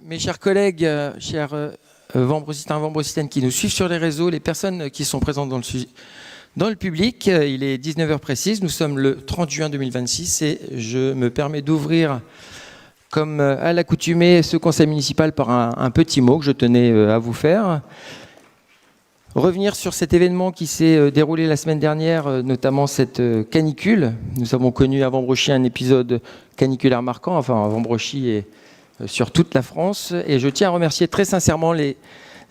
Mes chers collègues, chers Vambrocitains, Vambrocitaines qui nous suivent sur les réseaux, les personnes qui sont présentes dans le public, il est 19h précise, nous sommes le 30 juin 2026 et je me permets d'ouvrir, comme à l'accoutumée, ce conseil municipal par un petit mot que je tenais à vous faire. Revenir sur cet événement qui s'est déroulé la semaine dernière, notamment cette canicule. Nous avons connu à Vambrochy un épisode caniculaire marquant, enfin à Vambrochy et sur toute la France. Et je tiens à remercier très sincèrement les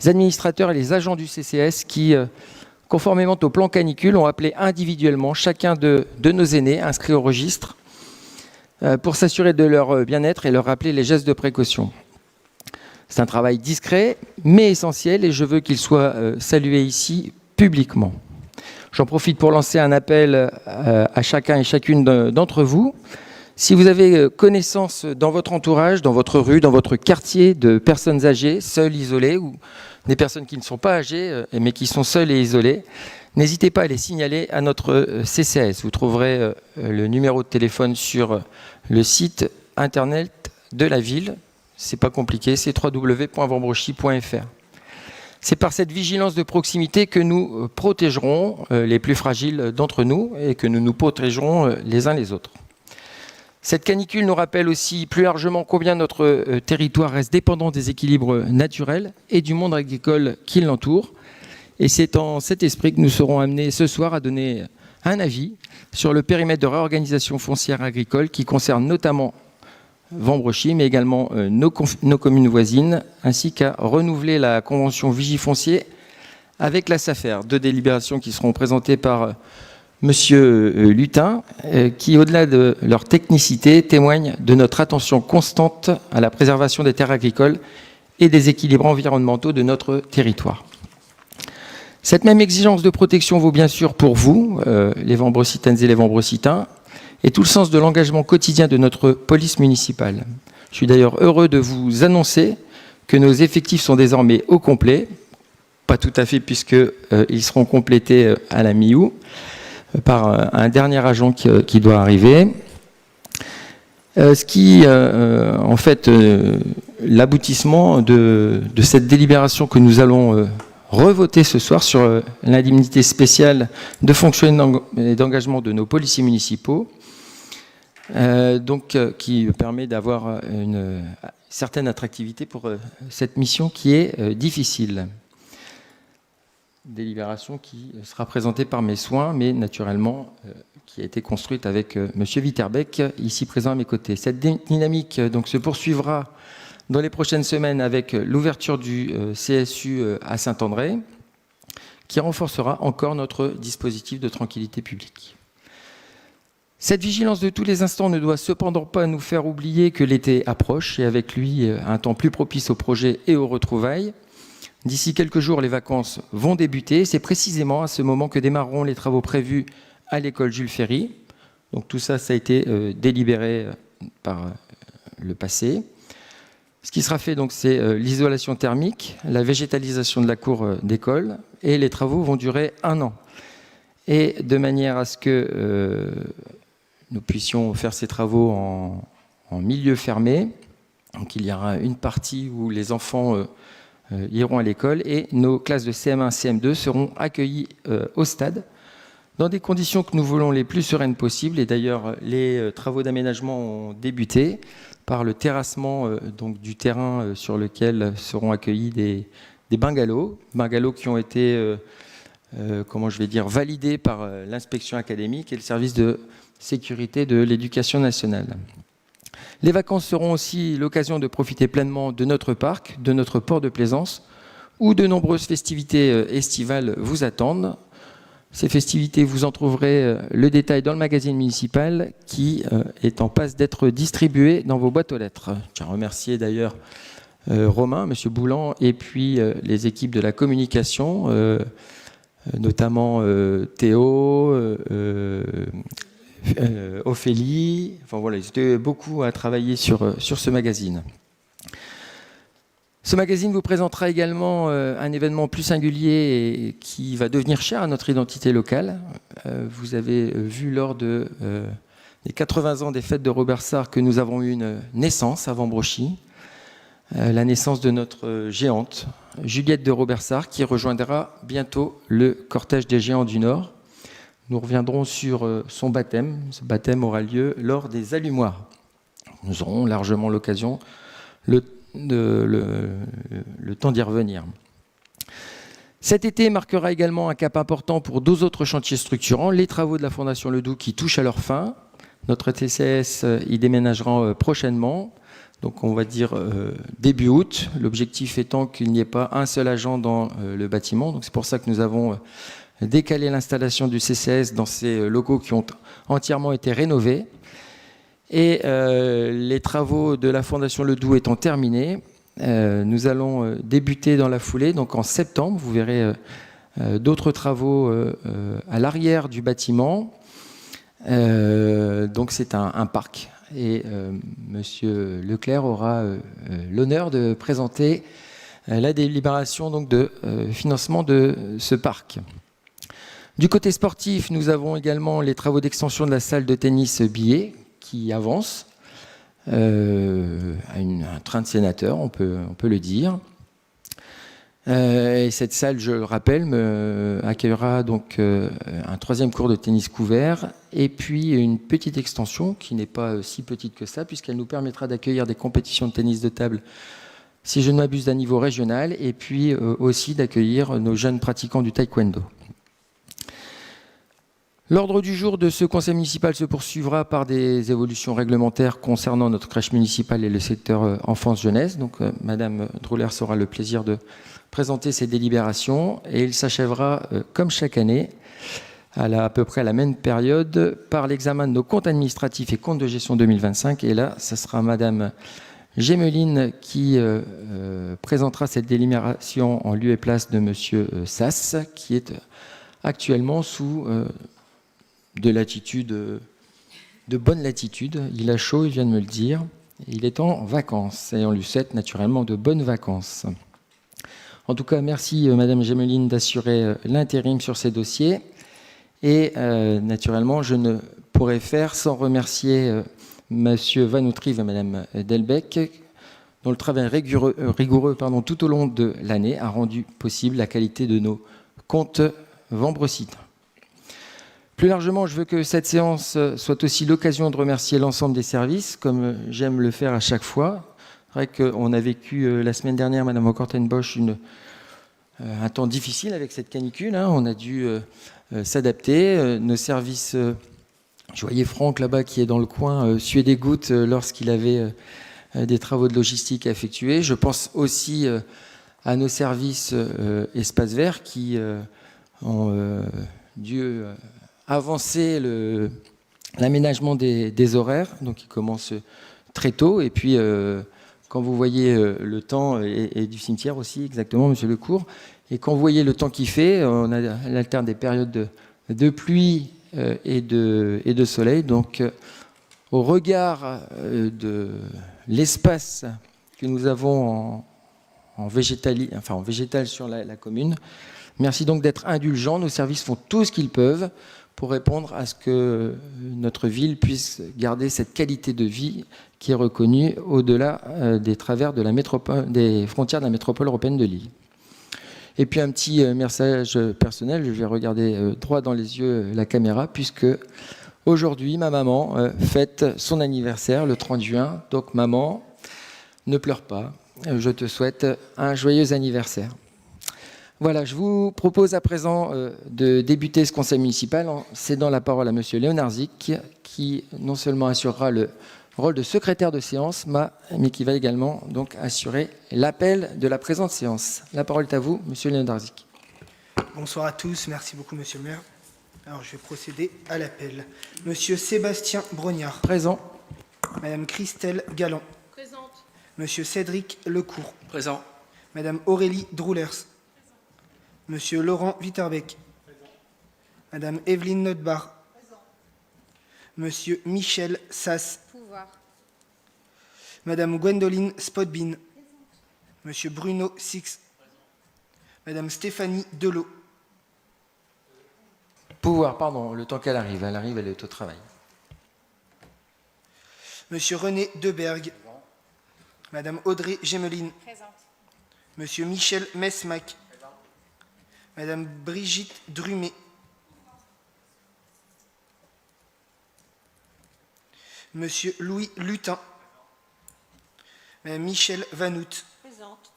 administrateurs et les agents du CCS qui, conformément au plan canicule, ont appelé individuellement chacun de nos aînés inscrits au registre pour s'assurer de leur bien-être et leur rappeler les gestes de précaution. C'est un travail discret, mais essentiel, et je veux qu'il soit salué ici publiquement. J'en profite pour lancer un appel à chacun et chacune d'entre vous. Si vous avez connaissance dans votre entourage, dans votre rue, dans votre quartier, de personnes âgées, seules, isolées, ou des personnes qui ne sont pas âgées, mais qui sont seules et isolées, n'hésitez pas à les signaler à notre CCS. Vous trouverez le numéro de téléphone sur le site internet de la ville. C'est pas compliqué, c'est www.vambrochy.fr. C'est par cette vigilance de proximité que nous protégerons les plus fragiles d'entre nous et que nous nous protégerons les uns les autres. Cette canicule nous rappelle aussi plus largement combien notre territoire reste dépendant des équilibres naturels et du monde agricole qui l'entoure. Et c'est en cet esprit que nous serons amenés ce soir à donner un avis sur le périmètre de réorganisation foncière agricole qui concerne notamment Vambrochy, mais également nos communes voisines, ainsi qu'à renouveler la convention Vigifoncier avec la SAFER. Deux délibérations qui seront présentées par Monsieur Lutin, qui, au-delà de leur technicité, témoignent de notre attention constante à la préservation des terres agricoles et des équilibres environnementaux de notre territoire. Cette même exigence de protection vaut bien sûr pour vous, les Vambrocitaines et les Vambrocitains, et tout le sens de l'engagement quotidien de notre police municipale. Je suis d'ailleurs heureux de vous annoncer que nos effectifs sont désormais au complet, pas tout à fait puisqu'ils seront complétés à la mi-août par un dernier agent qui doit arriver. Ce qui, en fait, l'aboutissement de cette délibération que nous allons revoter ce soir sur l'indemnité spéciale de fonctionnement et d'engagement de nos policiers municipaux, qui permet d'avoir une certaine attractivité pour cette mission qui est difficile. Délibération qui sera présentée par mes soins, mais naturellement qui a été construite avec Monsieur Witterbeck, ici présent à mes côtés. Cette dynamique donc se poursuivra dans les prochaines semaines avec l'ouverture du CSU à Saint-André, qui renforcera encore notre dispositif de tranquillité publique. Cette vigilance de tous les instants ne doit cependant pas nous faire oublier que l'été approche et avec lui un temps plus propice aux projets et aux retrouvailles. D'ici quelques jours, les vacances vont débuter. C'est précisément à ce moment que démarreront les travaux prévus à l'école Jules Ferry. Donc tout ça, ça a été délibéré par le passé. Ce qui sera fait, donc, c'est l'isolation thermique, la végétalisation de la cour d'école, et les travaux vont durer 1 an. Et de manière à ce que nous puissions faire ces travaux en milieu fermé. Donc il y aura une partie où les enfants iront à l'école et nos classes de CM1, CM2 seront accueillies au stade dans des conditions que nous voulons les plus sereines possibles. Et d'ailleurs, les travaux d'aménagement ont débuté par le terrassement donc, du terrain sur lequel seront accueillis des bungalows qui ont été validés par l'inspection académique et le service de sécurité de l'éducation nationale. Les vacances seront aussi l'occasion de profiter pleinement de notre parc, de notre port de plaisance, où de nombreuses festivités estivales vous attendent. Ces festivités, vous en trouverez le détail dans le magazine municipal qui est en passe d'être distribué dans vos boîtes aux lettres. Je tiens à remercier d'ailleurs Romain, M. Boulan, et puis les équipes de la communication, notamment Théo, Ophélie, enfin voilà, ils étaient beaucoup à travailler sur ce magazine. Ce magazine vous présentera également un événement plus singulier et qui va devenir cher à notre identité locale. Vous avez vu lors des 80 ans des fêtes de Robert Sarre que nous avons eu une naissance à Vambrochy. la naissance de notre géante, Juliette de Robersart, qui rejoindra bientôt le cortège des géants du Nord. Nous reviendrons sur son baptême. Ce baptême aura lieu lors des Allumoirs. Nous aurons largement l'occasion, le temps d'y revenir. Cet été marquera également un cap important pour 2 autres chantiers structurants, les travaux de la Fondation Ledoux qui touchent à leur fin. Notre TCS y déménagera prochainement, donc on va dire début août. L'objectif étant qu'il n'y ait pas un seul agent dans le bâtiment. Donc c'est pour ça que nous avons décalé l'installation du CCS dans ces locaux qui ont entièrement été rénovés. Et les travaux de la Fondation Ledoux étant terminés, nous allons débuter dans la foulée, donc en septembre, vous verrez d'autres travaux à l'arrière du bâtiment. Donc c'est un parc et Monsieur Leclerc aura l'honneur de présenter la délibération donc, de financement de ce parc. Du côté sportif, nous avons également les travaux d'extension de la salle de tennis Billet qui avance à un train de sénateur, on peut le dire. Et cette salle, je le rappelle, accueillera donc un 3e cours de tennis couvert et puis une petite extension qui n'est pas si petite que ça puisqu'elle nous permettra d'accueillir des compétitions de tennis de table, si je ne m'abuse, d'un niveau régional et puis aussi d'accueillir nos jeunes pratiquants du taekwondo. L'ordre du jour de ce conseil municipal se poursuivra par des évolutions réglementaires concernant notre crèche municipale et le secteur enfance-jeunesse. Donc, Madame Droulers aura le plaisir de présenter ces délibérations et il s'achèvera, comme chaque année, à peu près à la même période, par l'examen de nos comptes administratifs et comptes de gestion 2025. Et là, ce sera Madame Gémeline qui présentera cette délibération en lieu et place de Monsieur Sass, qui est actuellement sous de bonne latitude. Il a chaud, il vient de me le dire. Il est en vacances et on lui souhaite naturellement de bonnes vacances. En tout cas, merci Madame Gémeline d'assurer l'intérim sur ces dossiers. Et naturellement, je ne pourrais faire sans remercier Monsieur Vanoutrive et Madame Delbecq, dont le travail rigoureux tout au long de l'année a rendu possible la qualité de nos comptes vambrocitains. Plus largement, je veux que cette séance soit aussi l'occasion de remercier l'ensemble des services, comme j'aime le faire à chaque fois. C'est vrai qu'on a vécu la semaine dernière, Madame Okortenbosch, un temps difficile avec cette canicule. On a dû s'adapter. Nos services, je voyais Franck là-bas qui est dans le coin, suer des gouttes lorsqu'il avait des travaux de logistique à effectuer. Je pense aussi à nos services espaces verts qui ont dû avancer l'aménagement des horaires, donc il commence très tôt. Et puis, quand vous voyez le temps, et du cimetière aussi, exactement, Monsieur Lecourt, et quand vous voyez le temps qu'il fait, on alterne des périodes de pluie et de soleil. Donc, au regard de l'espace que nous avons en végétal sur la commune, merci donc d'être indulgents. Nos services font tout ce qu'ils peuvent pour répondre à ce que notre ville puisse garder cette qualité de vie qui est reconnue au-delà des travers de des frontières de la métropole européenne de Lille. Et puis un petit message personnel, je vais regarder droit dans les yeux la caméra, puisque aujourd'hui, ma maman fête son anniversaire le 30 juin. Donc maman, ne pleure pas, je te souhaite un joyeux anniversaire. Voilà, je vous propose à présent de débuter ce conseil municipal en cédant la parole à Monsieur Léonard Zic, qui non seulement assurera le rôle de secrétaire de séance, mais qui va également donc assurer l'appel de la présente séance. La parole est à vous, Monsieur Léonard Zic. Bonsoir à tous, merci beaucoup Monsieur le maire. Alors je vais procéder à l'appel. Monsieur Sébastien Brognard. Présent. Madame Christelle Galland. Présente. Monsieur Cédric Lecourt. Présent. Madame Aurélie Droulers. Monsieur Laurent Witterbeck. Madame Evelyne Notbar. Monsieur Michel Sass. Pouvoir. Madame Gwendoline Spotbin. Monsieur Bruno Six. Madame Stéphanie Delot. Pouvoir, pardon, le temps qu'elle arrive. Elle arrive, elle est au travail. Monsieur René Debergue. Madame Audrey Gemeline. Présente. Monsieur Michel Mesmac. Madame Brigitte Drumet. Monsieur Louis Lutin. Madame Michel Vanout. Présente.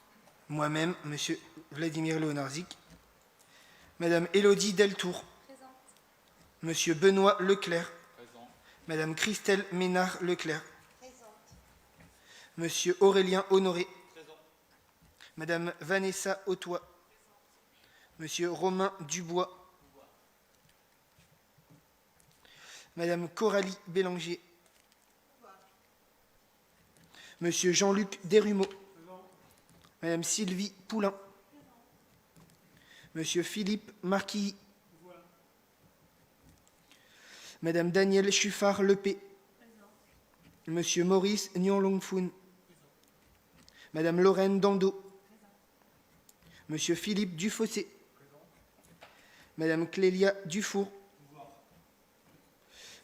Moi-même, Monsieur Vladimir Leonardzic. Madame Élodie Deltour. Présente. Monsieur Benoît Leclerc. Présent. Madame Christelle Ménard-Leclerc. Présente. Monsieur Aurélien Honoré. Présent. Madame Vanessa Autois. Monsieur Romain Dubois. Madame Coralie Bélanger. Monsieur Jean-Luc Desrumeaux. Madame Sylvie Poulain. Monsieur Philippe Marquilly. Madame Danielle Chuffard-Lepé. Monsieur Maurice Nyon-Longfoun. Madame Lorraine Dando. Monsieur Philippe Dufossé. Madame Clélia Dufour.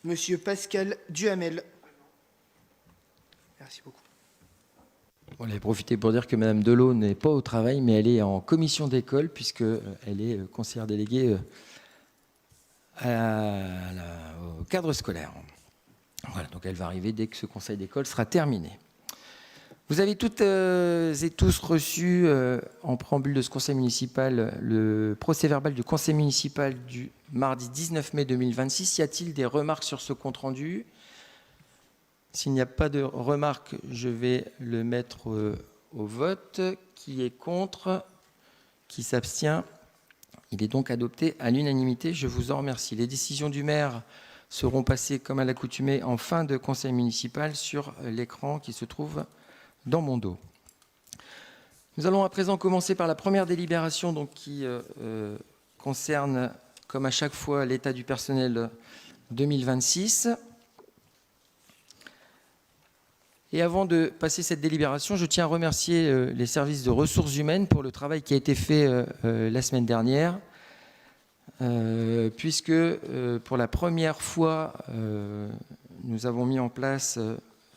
Monsieur Pascal Duhamel. Merci beaucoup. On va profiter pour dire que Madame Delot n'est pas au travail, mais elle est en commission d'école, puisqu'elle est conseillère déléguée au cadre scolaire. Voilà, donc elle va arriver dès que ce conseil d'école sera terminé. Vous avez toutes et tous reçu, en préambule de ce conseil municipal, le procès-verbal du conseil municipal du mardi 19 mai 2026. Y a-t-il des remarques sur ce compte-rendu ? S'il n'y a pas de remarques, je vais le mettre au vote. Qui est contre ? Qui s'abstient ? Il est donc adopté à l'unanimité. Je vous en remercie. Les décisions du maire seront passées, comme à l'accoutumée, en fin de conseil municipal sur l'écran qui se trouve dans mon dos. Nous allons à présent commencer par la première délibération donc, qui concerne, comme à chaque fois, l'état du personnel 2026. Et avant de passer cette délibération, je tiens à remercier les services de ressources humaines pour le travail qui a été fait la semaine dernière, puisque pour la première fois, nous avons mis en place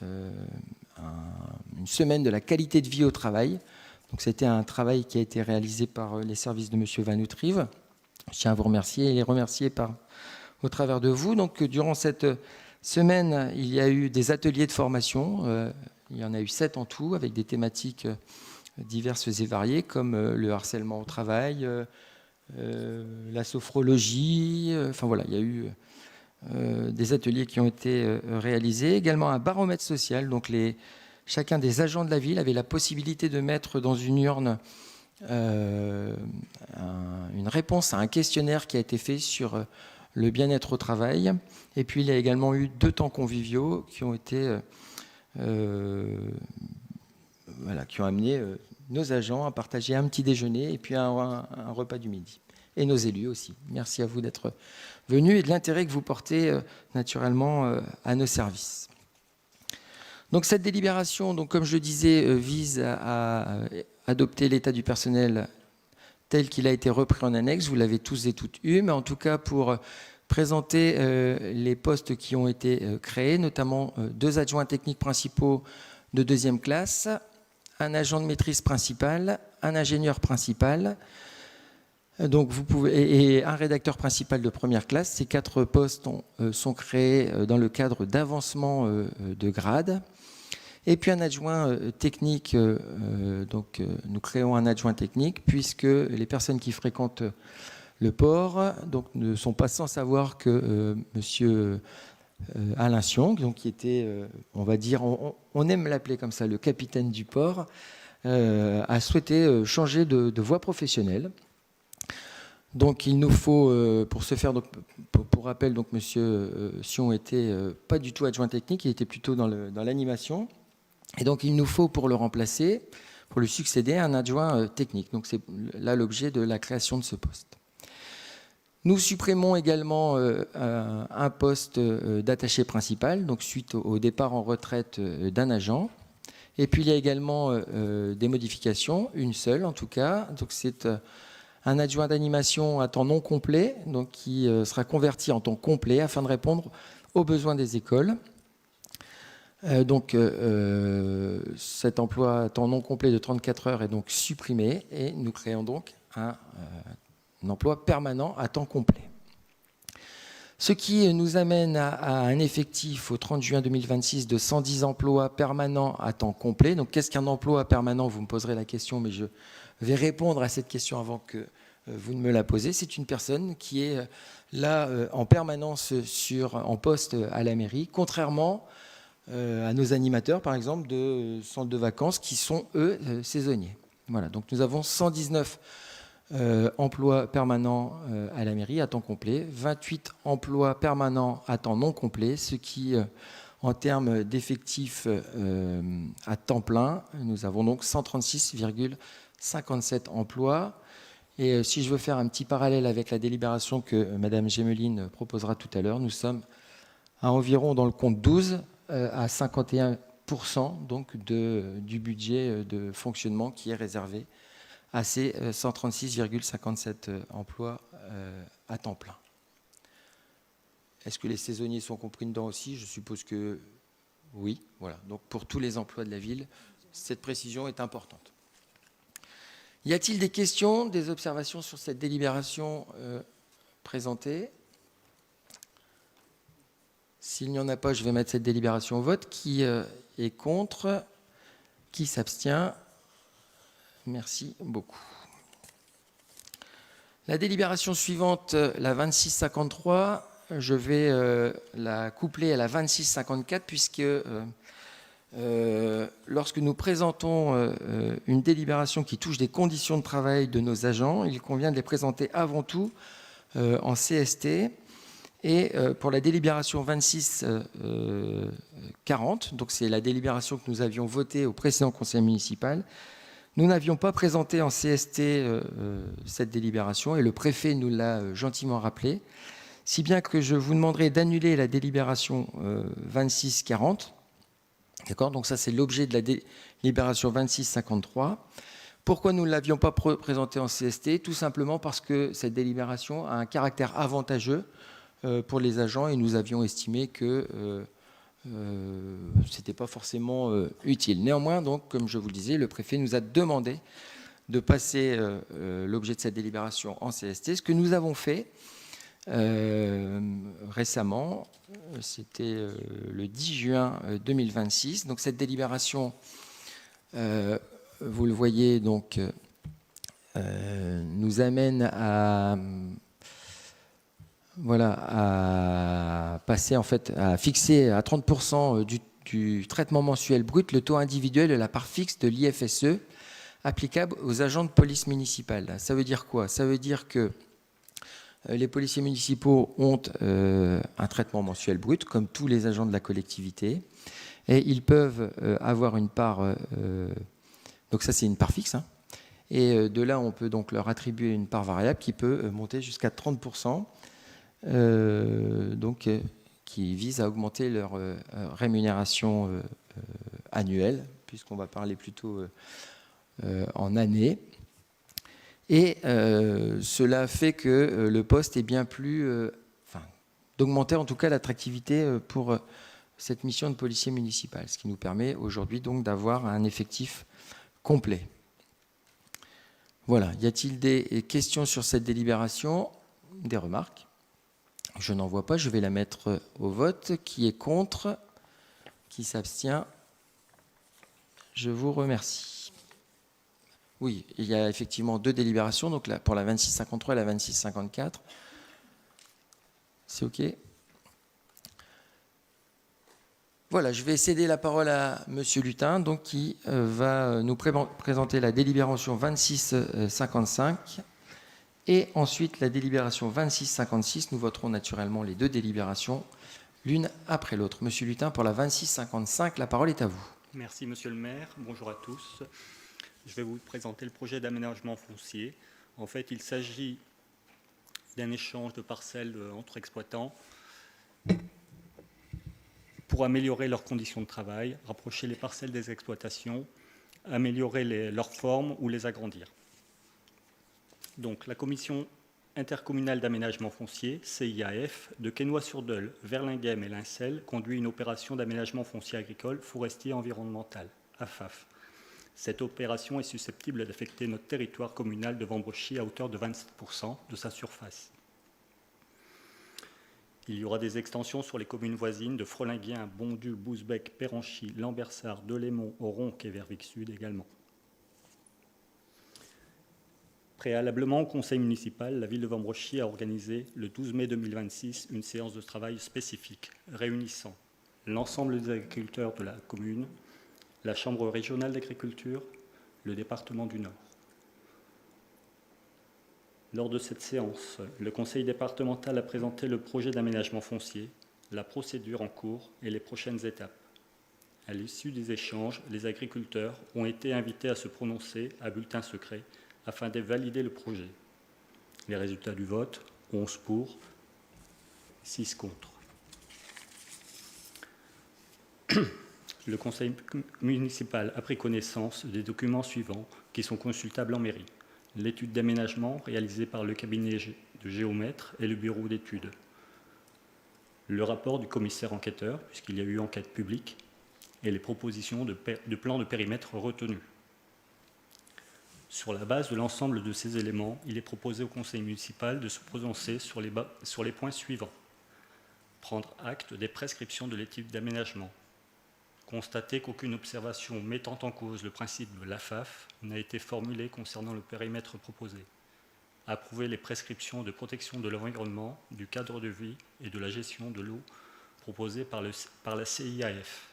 une semaine de la qualité de vie au travail. Donc c'était un travail qui a été réalisé par les services de M. Vanout-Rive. Je tiens à vous remercier et les remercier au travers de vous. Donc durant cette semaine, il y a eu des ateliers de formation. Il y en a eu 7 en tout, avec des thématiques diverses et variées, comme le harcèlement au travail, la sophrologie. Enfin voilà, il y a eu des ateliers qui ont été réalisés. Également un baromètre social. Donc chacun des agents de la ville avait la possibilité de mettre dans une urne une réponse à un questionnaire qui a été fait sur le bien-être au travail. Et puis il y a également eu 2 temps conviviaux qui ont été qui ont amené nos agents à partager un petit déjeuner et puis un repas du midi. Et nos élus aussi. Merci à vous d'être venus et de l'intérêt que vous portez naturellement à nos services. Donc cette délibération, donc, comme je le disais, vise à adopter l'état du personnel tel qu'il a été repris en annexe. Vous l'avez tous et toutes eu, mais en tout cas pour présenter les postes qui ont été créés, notamment 2 adjoints techniques principaux de 2e classe, un agent de maîtrise principal, un ingénieur principal, donc et un rédacteur principal de 1re classe. Ces 4 postes sont créés dans le cadre d'avancement de grade. Et puis un adjoint technique, nous créons un adjoint technique puisque les personnes qui fréquentent le port donc, ne sont pas sans savoir que monsieur Alain Sion, donc, qui était, on va dire, on aime l'appeler comme ça, le capitaine du port, a souhaité changer de voie professionnelle. Donc il nous faut, pour ce faire, donc, pour rappel, donc, monsieur Sion était pas du tout adjoint technique, il était plutôt dans l'animation. Et donc, il nous faut, pour le remplacer, pour lui succéder, un adjoint technique. Donc, c'est là l'objet de la création de ce poste. Nous supprimons également un poste d'attaché principal, donc suite au départ en retraite d'un agent. Et puis, il y a également des modifications, une seule en tout cas. Donc, c'est un adjoint d'animation à temps non complet, donc, qui sera converti en temps complet afin de répondre aux besoins des écoles. Cet emploi à temps non complet de 34 heures est donc supprimé et nous créons donc un emploi permanent à temps complet. Ce qui nous amène à un effectif au 30 juin 2026 de 110 emplois permanents à temps complet. Donc, qu'est-ce qu'un emploi permanent? Vous me poserez la question, mais je vais répondre à cette question avant que vous ne me la posez. C'est une personne qui est là en permanence en poste à la mairie, contrairement à nos animateurs, par exemple, de centres de vacances qui sont, eux, saisonniers. Voilà, donc nous avons 119 emplois permanents à la mairie à temps complet, 28 emplois permanents à temps non complet, ce qui, en termes d'effectifs à temps plein, nous avons donc 136,57 emplois. Et si je veux faire un petit parallèle avec la délibération que Mme Gemeline proposera tout à l'heure, nous sommes à environ, dans le compte 12, à 51% donc du budget de fonctionnement qui est réservé à ces 136,57 emplois à temps plein. Est-ce que les saisonniers sont compris dedans aussi? Je suppose que oui. Voilà. Donc pour tous les emplois de la ville, cette précision est importante. Y a-t-il des questions, des observations sur cette délibération présentée? S'il n'y en a pas, je vais mettre cette délibération au vote. Qui est contre? Qui s'abstient? Merci beaucoup. La délibération suivante, la 2653, je vais la coupler à la 2654 puisque lorsque nous présentons une délibération qui touche des conditions de travail de nos agents, il convient de les présenter avant tout en CST. Et pour la délibération 2640, donc c'est la délibération que nous avions votée au précédent conseil municipal, nous n'avions pas présenté en CST cette délibération et le préfet nous l'a gentiment rappelé, si bien que je vous demanderai d'annuler la délibération 2640. D'accord ? Donc ça, c'est l'objet de la délibération 2653. Pourquoi nous ne l'avions pas présentée en CST? Tout simplement parce que cette délibération a un caractère avantageux pour les agents et nous avions estimé que ce n'était pas forcément utile. Néanmoins, donc, comme je vous le disais, le préfet nous a demandé de passer l'objet de cette délibération en CST, ce que nous avons fait récemment, c'était le 10 juin 2026. Donc cette délibération, vous le voyez, donc, nous amène à passer, en fait, à fixer à 30% du traitement mensuel brut le taux individuel de la part fixe de l'IFSE applicable aux agents de police municipale. Ça veut dire quoi? Ça veut dire que les policiers municipaux ont un traitement mensuel brut, comme tous les agents de la collectivité, et ils peuvent avoir une part, donc ça c'est une part fixe, hein, et de là on peut donc leur attribuer une part variable qui peut monter jusqu'à 30%, donc qui vise à augmenter leur rémunération annuelle, puisqu'on va parler plutôt en année. Et cela fait que le poste est bien plus, d'augmenter en tout cas l'attractivité pour cette mission de policier municipal, ce qui nous permet aujourd'hui donc d'avoir un effectif complet. Voilà. Y a-t-il des questions sur cette délibération? Des remarques? Je n'en vois pas. Je vais la mettre au vote. Qui est contre? Qui s'abstient? Je vous remercie. Oui, il y a effectivement deux délibérations, donc là, pour la 2653 et la 2654. C'est OK? Voilà, je vais céder la parole à M. Lutin, donc, qui va nous présenter la délibération 2655 et ensuite la délibération 2656. Nous voterons naturellement les deux délibérations l'une après l'autre. M. Lutin, pour la 2655, la parole est à vous. Merci, Monsieur le maire. Bonjour à tous. Je vais vous présenter le projet d'aménagement foncier. En fait, il s'agit d'un échange de parcelles entre exploitants pour améliorer leurs conditions de travail, rapprocher les parcelles des exploitations, améliorer leur forme ou les agrandir. Donc, la commission intercommunale d'aménagement foncier, CIAF, de Quesnoy-sur-Deuil, Verlinghem et Lincel conduit une opération d'aménagement foncier agricole, forestier et environnemental, AFAF. Cette opération est susceptible d'affecter notre territoire communal de Vambrochy à hauteur de 27% de sa surface. Il y aura des extensions sur les communes voisines de Frolinguien, Bondu, Bousbec, Péranchy, Lambersart, Delémont, Oronc et Vervic-Sud également. Préalablement au conseil municipal, la ville de Vambrochy a organisé le 12 mai 2026 une séance de travail spécifique réunissant l'ensemble des agriculteurs de la commune, la Chambre régionale d'agriculture, le département du Nord. Lors de cette séance, le conseil départemental a présenté le projet d'aménagement foncier, la procédure en cours et les prochaines étapes. À l'issue des échanges, les agriculteurs ont été invités à se prononcer à bulletin secret afin de valider le projet. Les résultats du vote, 11 pour, 6 contre. Le conseil municipal a pris connaissance des documents suivants qui sont consultables en mairie. L'étude d'aménagement réalisée par le cabinet de géomètre et le bureau d'études. Le rapport du commissaire enquêteur, puisqu'il y a eu enquête publique, et les propositions de plan de périmètre retenus. Sur la base de l'ensemble de ces éléments, il est proposé au conseil municipal de se prononcer sur les points suivants. Prendre acte des prescriptions de l'étude d'aménagement. Constater qu'aucune observation mettant en cause le principe de l'AFAF n'a été formulée concernant le périmètre proposé. Approuver les prescriptions de protection de l'environnement, du cadre de vie et de la gestion de l'eau proposées par la CIAF.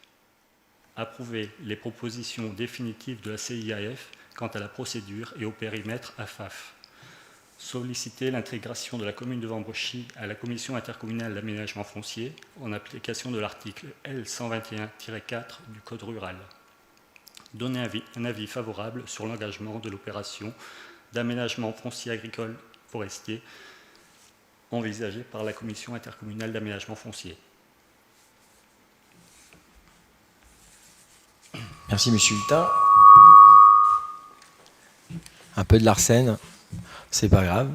Approuver les propositions définitives de la CIAF quant à la procédure et au périmètre AFAF. Solliciter l'intégration de la commune de Vambrochy à la commission intercommunale d'aménagement foncier en application de l'article L121-4 du Code rural. Donner un avis favorable sur l'engagement de l'opération d'aménagement foncier agricole forestier envisagée par la commission intercommunale d'aménagement foncier. Merci, monsieur Hultin. Un peu de Larsen, c'est pas grave.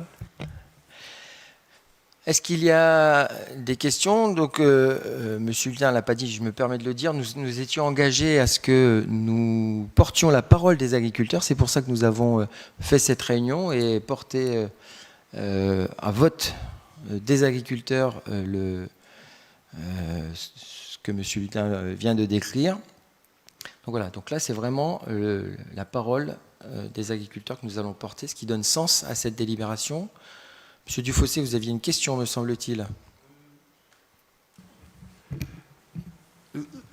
Est-ce qu'il y a des questions? Donc, monsieur Hultin ne l'a pas dit, je me permets de le dire, nous étions engagés à ce que nous portions la parole des agriculteurs. C'est pour ça que nous avons fait cette réunion et porté à vote des agriculteurs ce que monsieur Hultin vient de décrire. Donc voilà, donc là c'est vraiment la parole des agriculteurs que nous allons porter, ce qui donne sens à cette délibération. Monsieur Dufossé, vous aviez une question, me semble-t-il.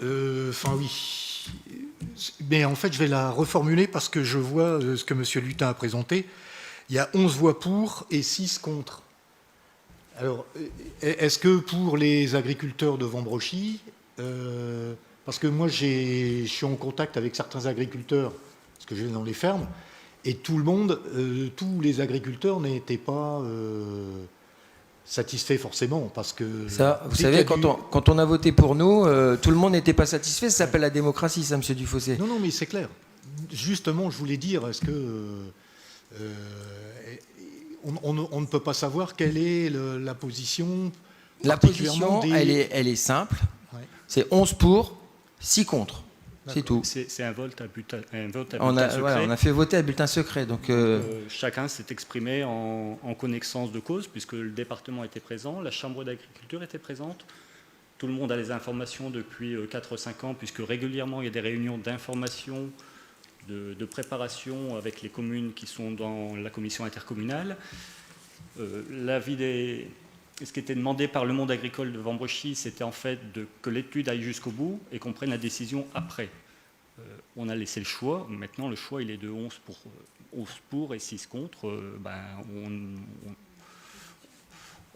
Enfin oui, mais en fait je vais la reformuler parce que je vois ce que monsieur Lutin a présenté. Il y a 11 voix pour et 6 contre. Alors, est-ce que pour les agriculteurs de Vambrochy, parce que moi je suis en contact avec certains agriculteurs, parce que je vais dans les fermes, et tout le monde, tous les agriculteurs n'étaient pas satisfaits forcément, parce que... Ça, vous savez, quand on a voté pour nous, tout le monde n'était pas satisfait, ça s'appelle la démocratie, ça, monsieur Dufossé. Non, mais c'est clair. Justement, je voulais dire, est-ce que... on ne peut pas savoir quelle est la position... La position, elle est simple. Ouais. C'est 11 pour, 6 contre. C'est tout. C'est un vote à bulletin secret. Voilà, on a fait voter à bulletin secret. Donc, chacun s'est exprimé en connaissance de cause, puisque le département était présent, la Chambre d'agriculture était présente. Tout le monde a les informations depuis 4-5 ans, puisque régulièrement il y a des réunions d'information, de préparation avec les communes qui sont dans la commission intercommunale. Ce qui était demandé par le monde agricole de Vambrochy, c'était en fait que l'étude aille jusqu'au bout et qu'on prenne la décision après. On a laissé le choix. Maintenant, le choix, il est de 11 pour et 6 contre.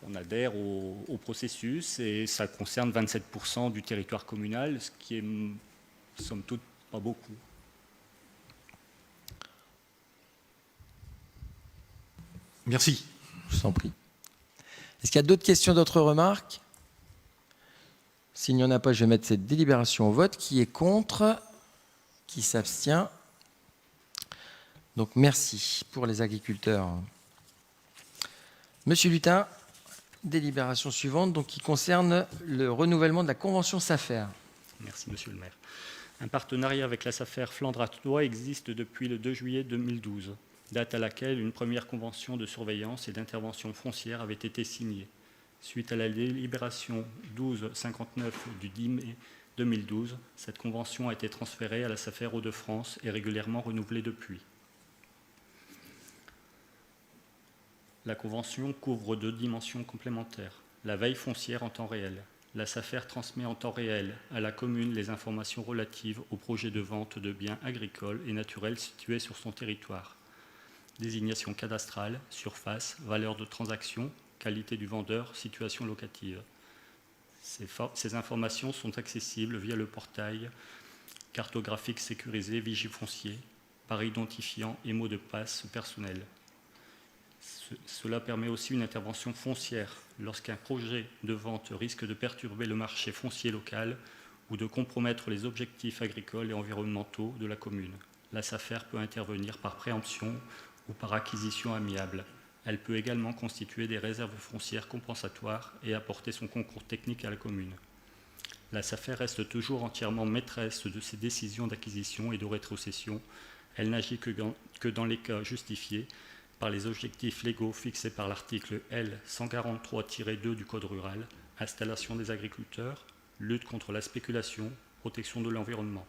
On adhère au processus et ça concerne 27% du territoire communal, ce qui est, somme toute, pas beaucoup. Merci. Je vous en prie. Est-ce qu'il y a d'autres questions, d'autres remarques? S'il n'y en a pas, je vais mettre cette délibération au vote. Qui est contre? Qui s'abstient? Donc merci pour les agriculteurs. Monsieur Lutin, délibération suivante, donc qui concerne le renouvellement de la convention SAFER. Merci, monsieur le maire. Un partenariat avec la SAFER Flandre-Artois existe depuis le 2 juillet 2012, date à laquelle une première convention de surveillance et d'intervention foncière avait été signée. Suite à la délibération 1259 du 10 mai 2012, cette convention a été transférée à la SAFER Hauts-de-France et régulièrement renouvelée depuis. La convention couvre 2 dimensions complémentaires. La veille foncière en temps réel. La SAFER transmet en temps réel à la commune les informations relatives au projet de vente de biens agricoles et naturels situés sur son territoire. Désignation cadastrale, surface, valeur de transaction, qualité du vendeur, situation locative. Ces informations sont accessibles via le portail cartographique sécurisé Vigifoncier par identifiant et mot de passe personnel. Cela permet aussi une intervention foncière lorsqu'un projet de vente risque de perturber le marché foncier local ou de compromettre les objectifs agricoles et environnementaux de la commune. La SAFER peut intervenir par préemption ou par acquisition amiable. Elle peut également constituer des réserves foncières compensatoires et apporter son concours technique à la commune. La SAFER reste toujours entièrement maîtresse de ses décisions d'acquisition et de rétrocession. Elle n'agit que dans les cas justifiés par les objectifs légaux fixés par l'article L. 143-2 du Code rural, installation des agriculteurs, lutte contre la spéculation, protection de l'environnement.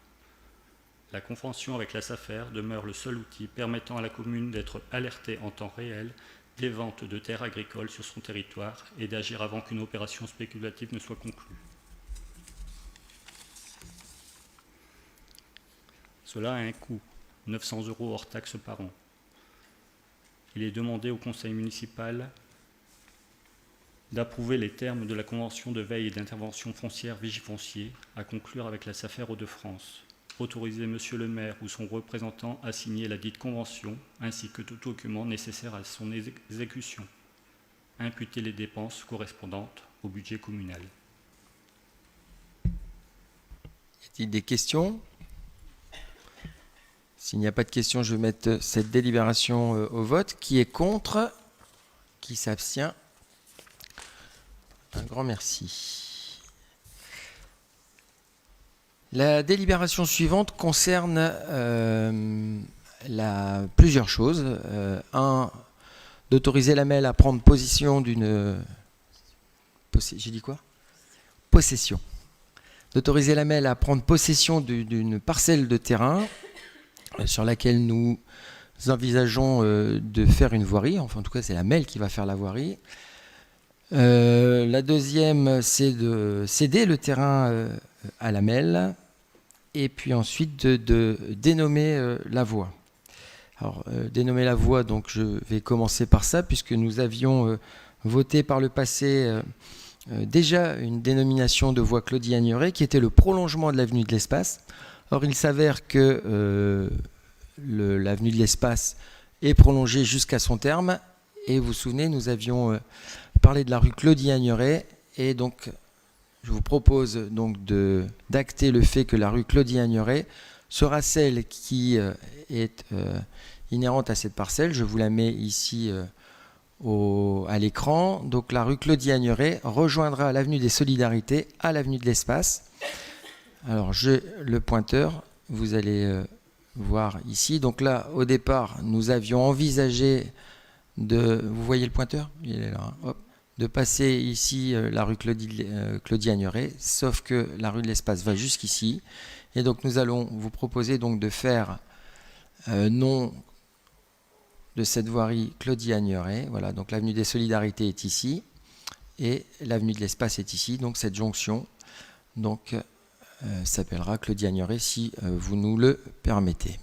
La convention avec la SAFER demeure le seul outil permettant à la commune d'être alertée en temps réel des ventes de terres agricoles sur son territoire et d'agir avant qu'une opération spéculative ne soit conclue. Cela a un coût, 900 € hors taxes par an. Il est demandé au conseil municipal d'approuver les termes de la convention de veille et d'intervention foncière Vigifoncier à conclure avec la SAFER Hauts-de-France. Autoriser monsieur le maire ou son représentant à signer la dite convention, ainsi que tout document nécessaire à son exécution. Imputer les dépenses correspondantes au budget communal. Y a-t-il des questions ? S'il n'y a pas de questions, je vais mettre cette délibération au vote. Qui est contre ? Qui s'abstient ? Un grand merci. La délibération suivante concerne plusieurs choses. Un, d'autoriser la MEL à prendre possession d'une... J'ai dit quoi ? Possession. D'autoriser la MEL à prendre possession d'une parcelle de terrain sur laquelle nous envisageons de faire une voirie. Enfin, en tout cas, c'est la MEL qui va faire la voirie. La deuxième, c'est de céder le terrain à la MEL et puis ensuite de dénommer la voie. Alors, dénommer la voie, donc je vais commencer par ça, puisque nous avions voté par le passé déjà une dénomination de voie Claudie-Agnoret qui était le prolongement de l'avenue de l'Espace. Or, il s'avère que l'avenue de l'Espace est prolongée jusqu'à son terme. Et vous vous souvenez, nous avions parlé de la rue Claudie-Agnoret. Et donc, je vous propose donc d'acter le fait que la rue Claudie-Agnoret sera celle qui est inhérente à cette parcelle. Je vous la mets ici à l'écran. Donc, la rue Claudie-Agnoret rejoindra l'avenue des Solidarités à l'avenue de l'Espace. Alors, j'ai le pointeur, vous allez voir ici. Donc là, au départ, nous avions envisagé vous voyez le pointeur ? Il est là. Hein. Hop. De passer ici la rue Claudie-Agnoret, sauf que la rue de l'Espace va jusqu'ici. Et donc, nous allons vous proposer donc de faire nom de cette voirie Claudie-Agnoret. Voilà, donc l'avenue des Solidarités est ici et l'avenue de l'Espace est ici. Donc, cette jonction, donc... s'appellera Claudie-Agnoret si vous nous le permettez.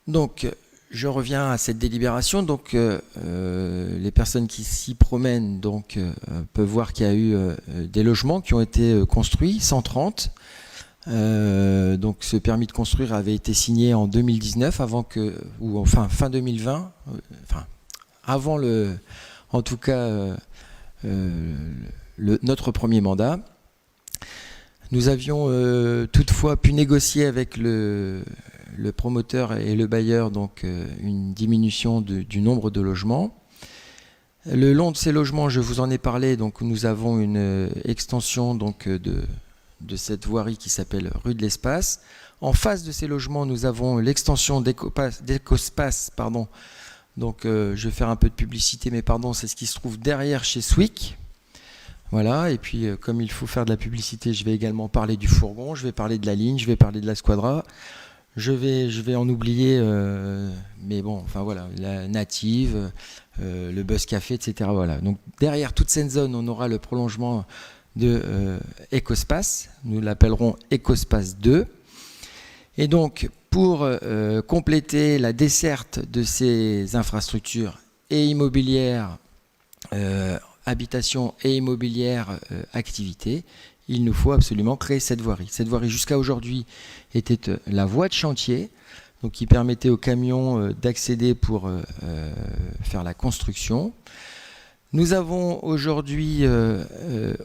Donc, je reviens à cette délibération. Donc, les personnes qui s'y promènent donc, peuvent voir qu'il y a eu des logements qui ont été construits, 130. Donc, ce permis de construire avait été signé en 2019, fin 2020, avant en tout cas, notre premier mandat. Nous avions toutefois pu négocier avec le le promoteur et le bailleur donc une diminution du nombre de logements. Le long de ces logements, je vous en ai parlé, donc nous avons une extension donc de cette voirie qui s'appelle rue de l'Espace. En face de ces logements, nous avons l'extension d'Ecospace, pardon. Donc je vais faire un peu de publicité, mais pardon, c'est ce qui se trouve derrière chez Swick. Voilà, et puis comme il faut faire de la publicité, je vais également parler du fourgon, je vais parler de la ligne, je vais parler de la squadra. Je vais en oublier, mais bon, enfin voilà, la Native, le Buzz Café, etc. Voilà. Donc derrière toute cette zone, on aura le prolongement de Ecospace. Nous l'appellerons Ecospace 2. Et donc, pour compléter la desserte de ces infrastructures et immobilières, habitation et immobilière activité, il nous faut absolument créer cette voirie. Cette voirie, jusqu'à aujourd'hui, était la voie de chantier, donc qui permettait aux camions d'accéder pour faire la construction. Nous avons aujourd'hui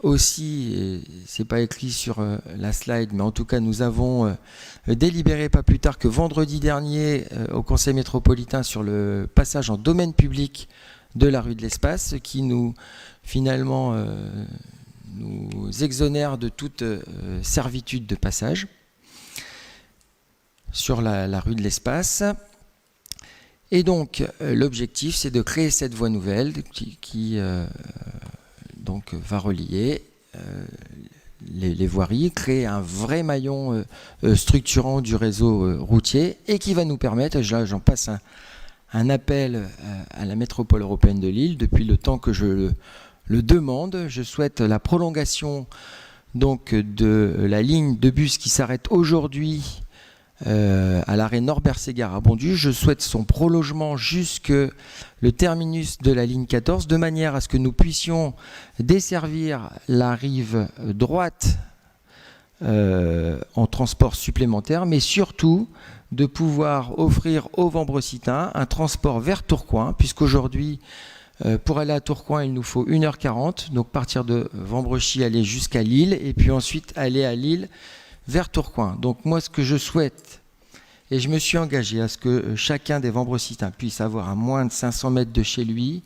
aussi, et c'est pas écrit sur la slide, mais en tout cas nous avons délibéré pas plus tard que vendredi dernier au Conseil métropolitain sur le passage en domaine public de la rue de l'Espace, qui nous finalement nous exonère de toute servitude de passage sur la rue de l'Espace. Et donc, l'objectif, c'est de créer cette voie nouvelle qui donc, va relier les voiries, créer un vrai maillon structurant du réseau routier et qui va nous permettre, là j'en passe un appel à la métropole européenne de Lille, depuis le temps que je le demande, je souhaite la prolongation donc, de la ligne de bus qui s'arrête aujourd'hui à l'arrêt Norbert-Ségard à Bondu. Je souhaite son prolongement jusque le terminus de la ligne 14, de manière à ce que nous puissions desservir la rive droite en transport supplémentaire, mais surtout de pouvoir offrir aux Vambrocitains un transport vers Tourcoing, puisqu'aujourd'hui, pour aller à Tourcoing, il nous faut 1h40, donc partir de Vambrochy, aller jusqu'à Lille, et puis ensuite aller à Lille vers Tourcoing. Donc moi, ce que je souhaite, et je me suis engagé à ce que chacun des Vambrocitains puisse avoir à moins de 500 mètres de chez lui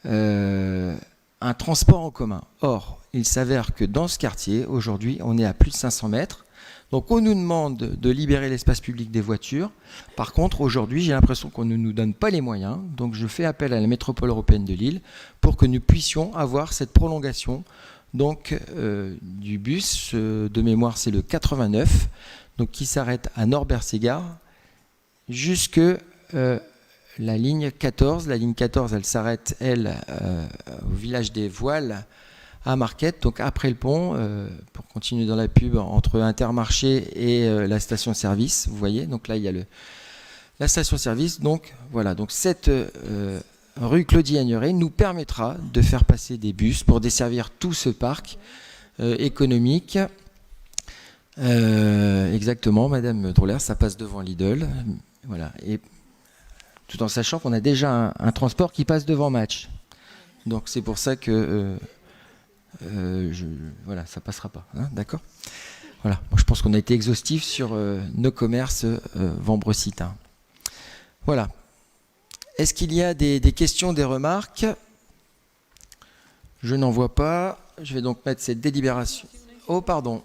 un transport en commun. Or, il s'avère que dans ce quartier, aujourd'hui, on est à plus de 500 mètres. Donc on nous demande de libérer l'espace public des voitures. Par contre, aujourd'hui, j'ai l'impression qu'on ne nous donne pas les moyens. Donc je fais appel à la métropole européenne de Lille pour que nous puissions avoir cette prolongation donc, du bus. De mémoire, c'est le 89, donc, qui s'arrête à Norbert-Ségard jusque la ligne 14. La ligne 14, elle s'arrête, elle, au village des Voiles, à Marquette, donc après le pont, pour continuer dans la pub, entre Intermarché et la station-service, vous voyez, donc là il y a la station-service, donc voilà, donc cette rue Claudie-Agneray nous permettra de faire passer des bus pour desservir tout ce parc économique. Exactement, Madame Droller, ça passe devant Lidl, voilà, et tout en sachant qu'on a déjà un transport qui passe devant Match, donc c'est pour ça que voilà, ça passera pas, hein, d'accord. Voilà, moi, je pense qu'on a été exhaustif sur nos commerces vambrocitains. Voilà. Est-ce qu'il y a des questions, des remarques? Je n'en vois pas. Je vais donc mettre cette délibération. Oh, pardon,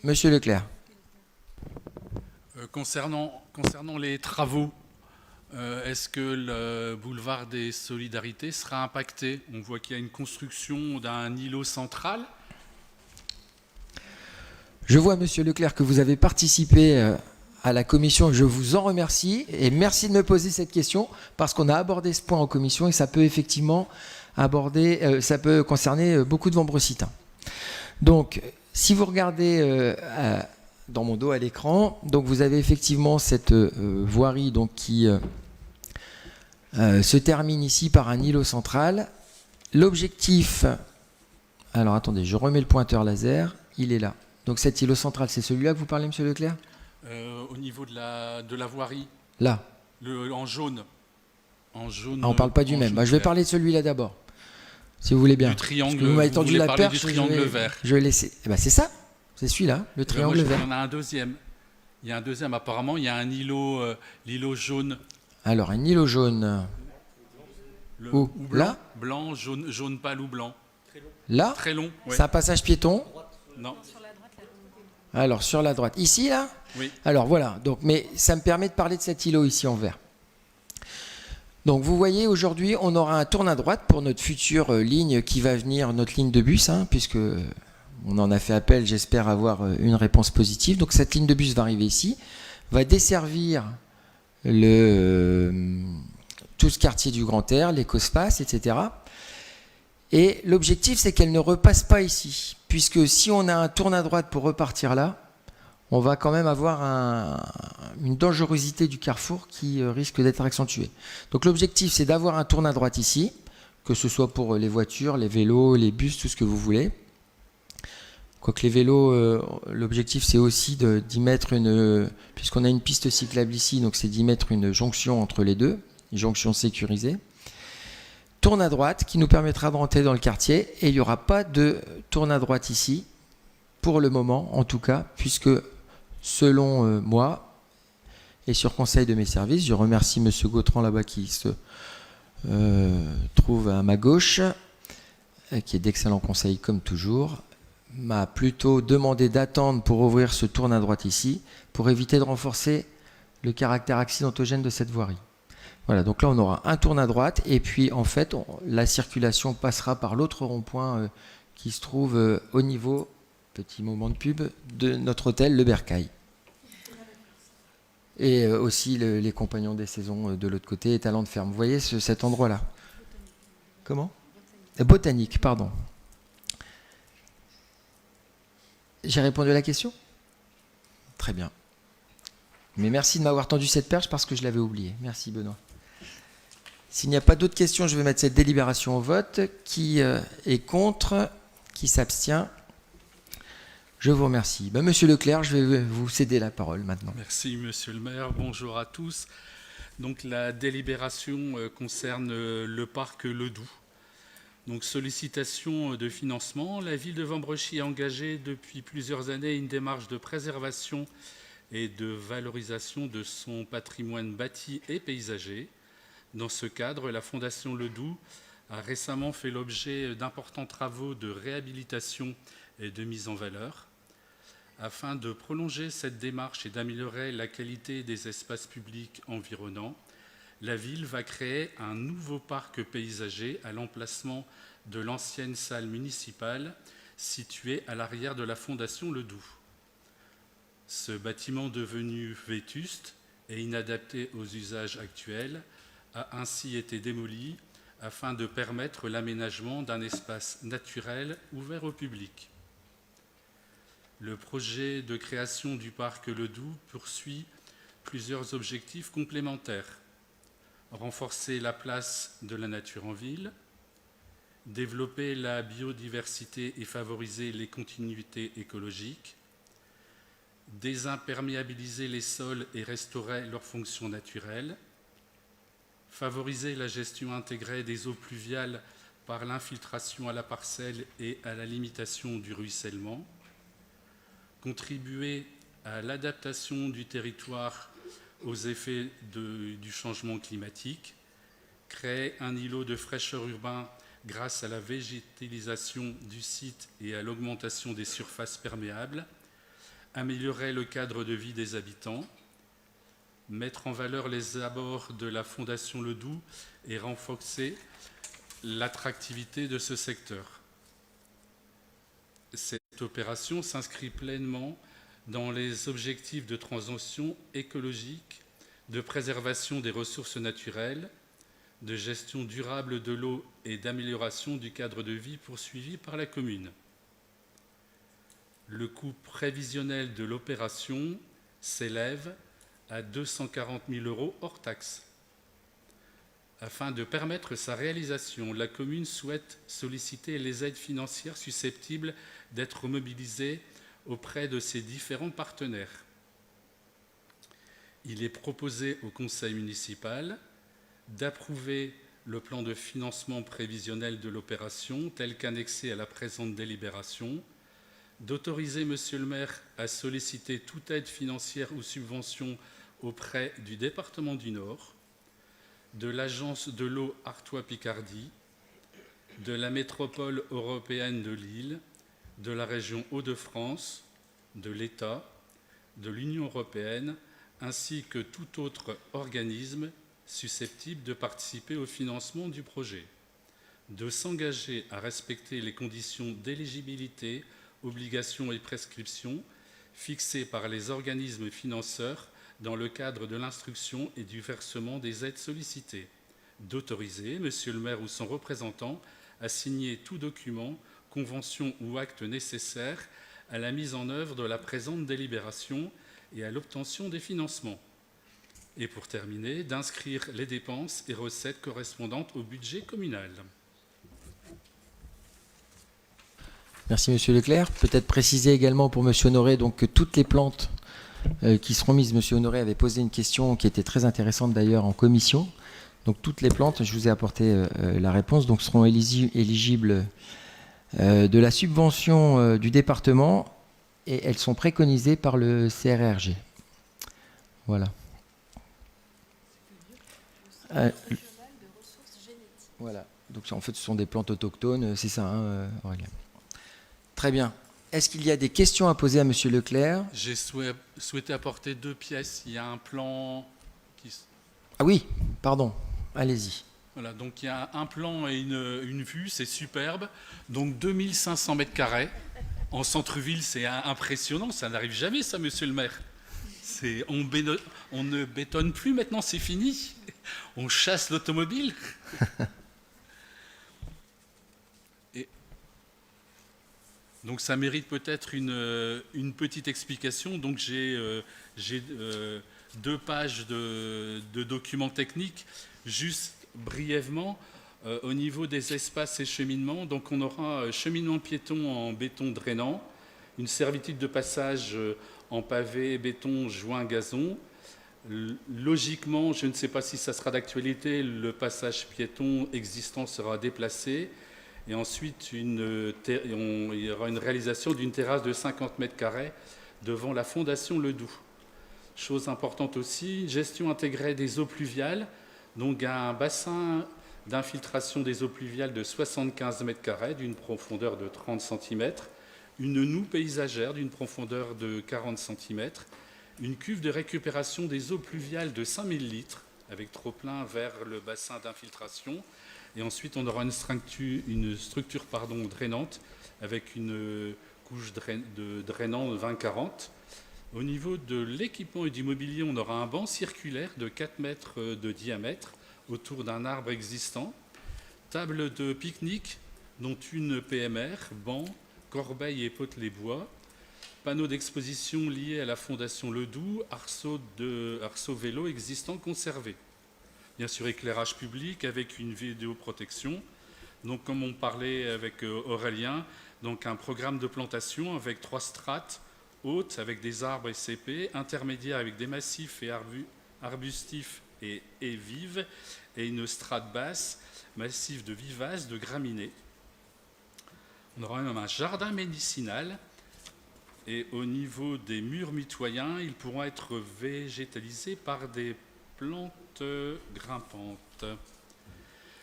Monsieur Leclerc. Concernant les travaux, est-ce que le boulevard des Solidarités sera impacté? On voit qu'il y a une construction d'un îlot central. Je vois, Monsieur Leclerc, que vous avez participé à la commission. Je vous en remercie et merci de me poser cette question parce qu'on a abordé ce point en commission et ça peut effectivement ça peut concerner beaucoup de Vambrocitains. Donc, si vous regardez dans mon dos à l'écran, donc vous avez effectivement cette voirie donc, qui se termine ici par un îlot central. L'objectif, alors attendez, je remets le pointeur laser, il est là. Donc cet îlot central, c'est celui-là que vous parlez, Monsieur Leclerc? Au niveau de la voirie. Là. En jaune. En jaune. Ah, on ne parle pas du même. Je vais parler de celui-là d'abord, si vous voulez bien. Du triangle. Vous m'avez tendu la perche. Du triangle vert. Je vais laisser. C'est ça, c'est celui-là, le triangle vert. Il y en a un deuxième. Il y a un deuxième, apparemment, il y a un l'îlot jaune. Alors, un îlot jaune. Où Ou blanc, là blanc, jaune pâle ou blanc. Là Très long, oui. C'est un passage piéton. Non. Alors, sur la droite. Ici, là Oui. Alors, voilà. Donc, mais ça me permet de parler de cet îlot ici en vert. Donc, vous voyez, aujourd'hui, on aura un tourne à droite pour notre future ligne qui va venir, notre ligne de bus, puisque on en a fait appel, j'espère avoir une réponse positive. Donc, cette ligne de bus va arriver ici, va desservir tout ce quartier du Grand Air, l'écospace, etc. Et l'objectif, c'est qu'elle ne repasse pas ici, puisque si on a un tourne à droite pour repartir là, on va quand même avoir une dangerosité du carrefour qui risque d'être accentuée. Donc l'objectif, c'est d'avoir un tourne à droite ici, que ce soit pour les voitures, les vélos, les bus, tout ce que vous voulez. Quoique les vélos, l'objectif, c'est aussi d'y mettre puisqu'on a une piste cyclable ici, donc c'est d'y mettre une jonction entre les deux, une jonction sécurisée. Tourne à droite qui nous permettra de rentrer dans le quartier, et il n'y aura pas de tourne à droite ici, pour le moment en tout cas, puisque selon moi, et sur conseil de mes services, je remercie M. Gautran là-bas qui se trouve à ma gauche, qui est d'excellents conseils comme toujours, m'a plutôt demandé d'attendre pour ouvrir ce tourne à droite ici, pour éviter de renforcer le caractère accidentogène de cette voirie. Voilà, donc là on aura un tourne à droite, et puis en fait la circulation passera par l'autre rond-point qui se trouve au niveau, petit moment de pub, de notre hôtel Le Bercail. Et aussi les compagnons des saisons de l'autre côté et Talent de Ferme. Vous voyez cet endroit-là? Comment? Botanique, pardon. J'ai répondu à la question? Très bien. Mais merci de m'avoir tendu cette perche parce que je l'avais oublié. Merci Benoît. S'il n'y a pas d'autres questions, je vais mettre cette délibération au vote. Qui est contre? Qui s'abstient? Je vous remercie. Monsieur Leclerc, je vais vous céder la parole maintenant. Merci, monsieur le maire. Bonjour à tous. Donc, la délibération concerne le parc Ledoux. Donc, sollicitation de financement. La ville de Vambrechy est engagée depuis plusieurs années une démarche de préservation et de valorisation de son patrimoine bâti et paysager. Dans ce cadre, la Fondation Ledoux a récemment fait l'objet d'importants travaux de réhabilitation et de mise en valeur. Afin de prolonger cette démarche et d'améliorer la qualité des espaces publics environnants, la ville va créer un nouveau parc paysager à l'emplacement de l'ancienne salle municipale située à l'arrière de la Fondation Ledoux. Ce bâtiment devenu vétuste et inadapté aux usages actuels a ainsi été démoli afin de permettre l'aménagement d'un espace naturel ouvert au public. Le projet de création du parc Ledoux poursuit plusieurs objectifs complémentaires. Renforcer la place de la nature en ville, développer la biodiversité et favoriser les continuités écologiques, désimperméabiliser les sols et restaurer leurs fonctions naturelles, favoriser la gestion intégrée des eaux pluviales par l'infiltration à la parcelle et à la limitation du ruissellement, contribuer à l'adaptation du territoire aux effets du changement climatique, créer un îlot de fraîcheur urbain grâce à la végétalisation du site et à l'augmentation des surfaces perméables, améliorer le cadre de vie des habitants, mettre en valeur les abords de la Fondation Ledoux et renforcer l'attractivité de ce secteur. Cette opération s'inscrit pleinement dans les objectifs de transition écologique, de préservation des ressources naturelles, de gestion durable de l'eau et d'amélioration du cadre de vie poursuivi par la commune. Le coût prévisionnel de l'opération s'élève à 240 000 € hors taxes. Afin de permettre sa réalisation, la commune souhaite solliciter les aides financières susceptibles d'être mobilisées auprès de ses différents partenaires. Il est proposé au conseil municipal d'approuver le plan de financement prévisionnel de l'opération tel qu'annexé à la présente délibération, d'autoriser Monsieur le maire à solliciter toute aide financière ou subvention auprès du département du Nord, de l'Agence de l'eau Artois-Picardie, de la métropole européenne de Lille, de la région Hauts-de-France, de l'État, de l'Union européenne, ainsi que tout autre organisme susceptible de participer au financement du projet, de s'engager à respecter les conditions d'éligibilité, obligations et prescriptions fixées par les organismes financeurs dans le cadre de l'instruction et du versement des aides sollicitées, d'autoriser Monsieur le maire ou son représentant à signer tout document, convention ou acte nécessaire à la mise en œuvre de la présente délibération et à l'obtention des financements. Et pour terminer, d'inscrire les dépenses et recettes correspondantes au budget communal. Merci Monsieur Leclerc. Peut-être préciser également pour Monsieur Honoré donc, que toutes les plantes qui seront mises, Monsieur Honoré avait posé une question qui était très intéressante d'ailleurs en commission. Donc toutes les plantes, je vous ai apporté la réponse, donc seront éligibles de la subvention du département et elles sont préconisées par le CRRG. Voilà. Voilà. Donc en fait ce sont des plantes autochtones, c'est ça, hein, Aurélien. Très bien. Est-ce qu'il y a des questions à poser à Monsieur Leclerc? J'ai souhaité apporter 2 pièces. Il y a un plan qui... Ah oui, pardon, allez-y. Voilà, donc il y a un plan et une vue, c'est superbe. Donc 2500 mètres carrés. En centre-ville, c'est impressionnant. Ça n'arrive jamais, ça, Monsieur le maire. On ne bétonne plus maintenant, c'est fini. On chasse l'automobile. Donc ça mérite peut-être une petite explication. Donc j'ai 2 pages de documents techniques. Juste brièvement, au niveau des espaces et cheminements, donc on aura cheminement piéton en béton drainant, une servitude de passage en pavé, béton, joint, gazon. Logiquement, je ne sais pas si ça sera d'actualité, le passage piéton existant sera déplacé. Et ensuite, il y aura une réalisation d'une terrasse de 50 mètres carrés devant la Fondation Ledoux. Chose importante aussi, gestion intégrée des eaux pluviales, donc un bassin d'infiltration des eaux pluviales de 75 mètres carrés d'une profondeur de 30 cm, une noue paysagère d'une profondeur de 40 cm, une cuve de récupération des eaux pluviales de 5000 litres avec trop-plein vers le bassin d'infiltration. Et ensuite, on aura une structure drainante avec une couche de drainant 20-40. Au niveau de l'équipement et du mobilier, on aura un banc circulaire de 4 mètres de diamètre autour d'un arbre existant. Table de pique-nique, dont une PMR, banc, corbeille et potelet bois. Panneaux d'exposition liés à la Fondation Ledoux, arceaux vélo existants conservés. Bien sûr, éclairage public avec une vidéoprotection. Donc, comme on parlait avec Aurélien, donc un programme de plantation avec 3 strates hautes avec des arbres et cépées, intermédiaires avec des massifs et arbustifs et vives, et une strate basse, massif de vivaces, de graminées. On aura même un jardin médicinal. Et au niveau des murs mitoyens, ils pourront être végétalisés par des plantes grimpantes.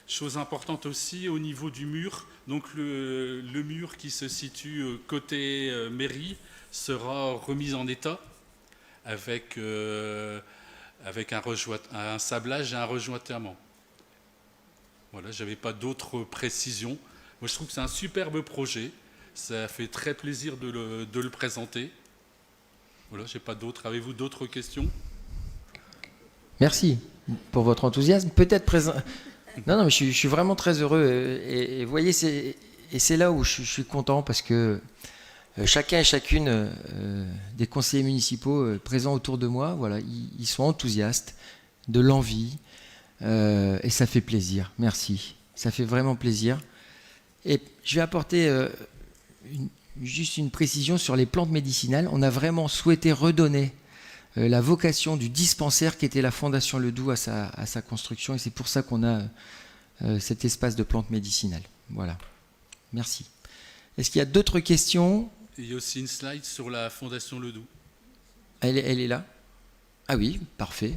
Chose importante aussi au niveau du mur, donc le mur qui se situe côté mairie sera remis en état avec un sablage et un rejointement. Voilà, j'avais pas d'autres précisions. Moi, je trouve que c'est un superbe projet. Ça fait très plaisir de le présenter. Voilà, j'ai pas d'autres. Avez-vous d'autres questions? Merci pour votre enthousiasme. Peut-être présent. Non, mais je suis vraiment très heureux. Et vous voyez, c'est là où je suis content parce que chacun et chacune des conseillers municipaux présents autour de moi, voilà, ils sont enthousiastes, de l'envie, et ça fait plaisir. Merci. Ça fait vraiment plaisir. Et je vais apporter juste une précision sur les plantes médicinales. On a vraiment souhaité redonner la vocation du dispensaire qui était la Fondation Ledoux à sa construction, et c'est pour ça qu'on a cet espace de plantes médicinales. Voilà. Merci. Est-ce qu'il y a d'autres questions? Il y a aussi une slide sur la Fondation Ledoux. Elle est là? Ah oui, parfait.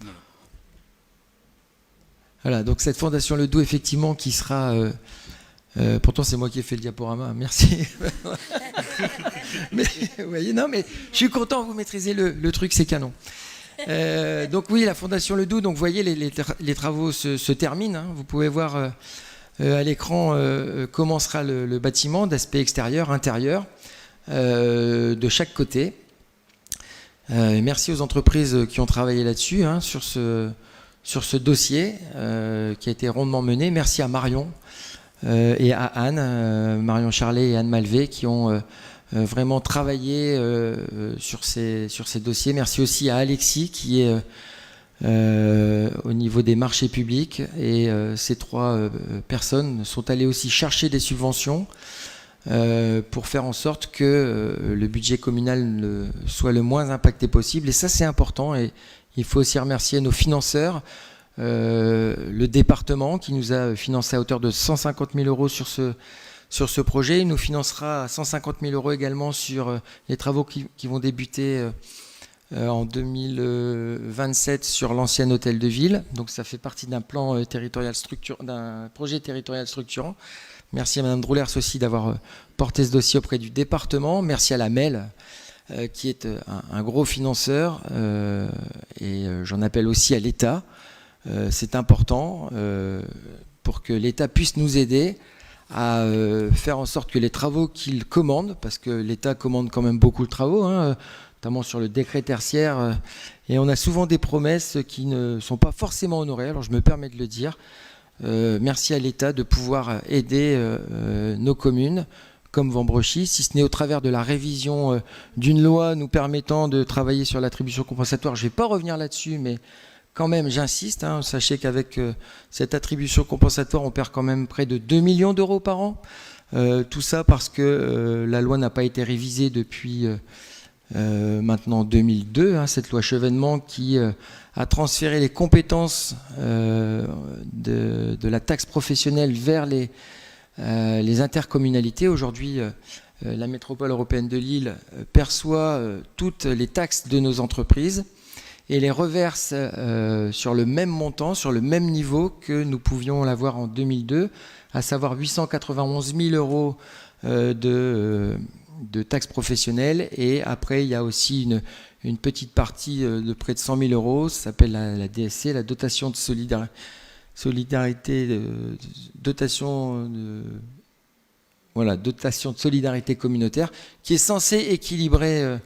Voilà. Voilà, donc cette Fondation Ledoux, effectivement, qui sera... pourtant, c'est moi qui ai fait le diaporama, merci. Mais, vous voyez, non, mais je suis content, vous maîtrisez le truc, c'est canon. Donc oui, la Fondation Ledoux, donc vous voyez, les travaux se terminent. Hein. Vous pouvez voir à l'écran comment sera le bâtiment, d'aspect extérieur, intérieur, de chaque côté. Merci aux entreprises qui ont travaillé là-dessus, hein, sur ce dossier qui a été rondement mené. Merci à Marion et à Anne, Marion Charlet et Anne Malvé, qui ont vraiment travaillé sur ces dossiers. Merci aussi à Alexis, qui est au niveau des marchés publics. Et ces 3 personnes sont allées aussi chercher des subventions pour faire en sorte que le budget communal soit le moins impacté possible. Et ça, c'est important. Et il faut aussi remercier nos financeurs, le département qui nous a financé à hauteur de 150 000 euros sur ce projet. Il nous financera à 150 000 euros également sur les travaux qui vont débuter en 2027 sur l'ancien hôtel de ville. Donc ça fait partie d'un plan territorial d'un projet territorial structurant. Merci à Madame Droulers aussi d'avoir porté ce dossier auprès du département. Merci à la MEL qui est un gros financeur et j'en appelle aussi à l'État. C'est important pour que l'État puisse nous aider à faire en sorte que les travaux qu'il commande, parce que l'État commande quand même beaucoup de travaux, hein, notamment sur le décret tertiaire, et on a souvent des promesses qui ne sont pas forcément honorées, alors je me permets de le dire. Merci à l'État de pouvoir aider nos communes comme Vambrechy, si ce n'est au travers de la révision d'une loi nous permettant de travailler sur l'attribution compensatoire. Je ne vais pas revenir là-dessus, mais quand même, j'insiste, hein, sachez qu'avec cette attribution compensatoire, on perd quand même près de 2 millions d'euros par an. Tout ça parce que la loi n'a pas été révisée depuis maintenant 2002, hein, cette loi Chevènement qui a transféré les compétences de la taxe professionnelle vers les intercommunalités. Aujourd'hui, la métropole européenne de Lille perçoit toutes les taxes de nos entreprises et les reverse sur le même montant, sur le même niveau que nous pouvions l'avoir en 2002, à savoir 891 000 euros de taxes professionnelles. Et après, il y a aussi une petite partie de près de 100 000 euros, ça s'appelle la DSC, la dotation de solidarité, dotation de solidarité communautaire, qui est censée équilibrer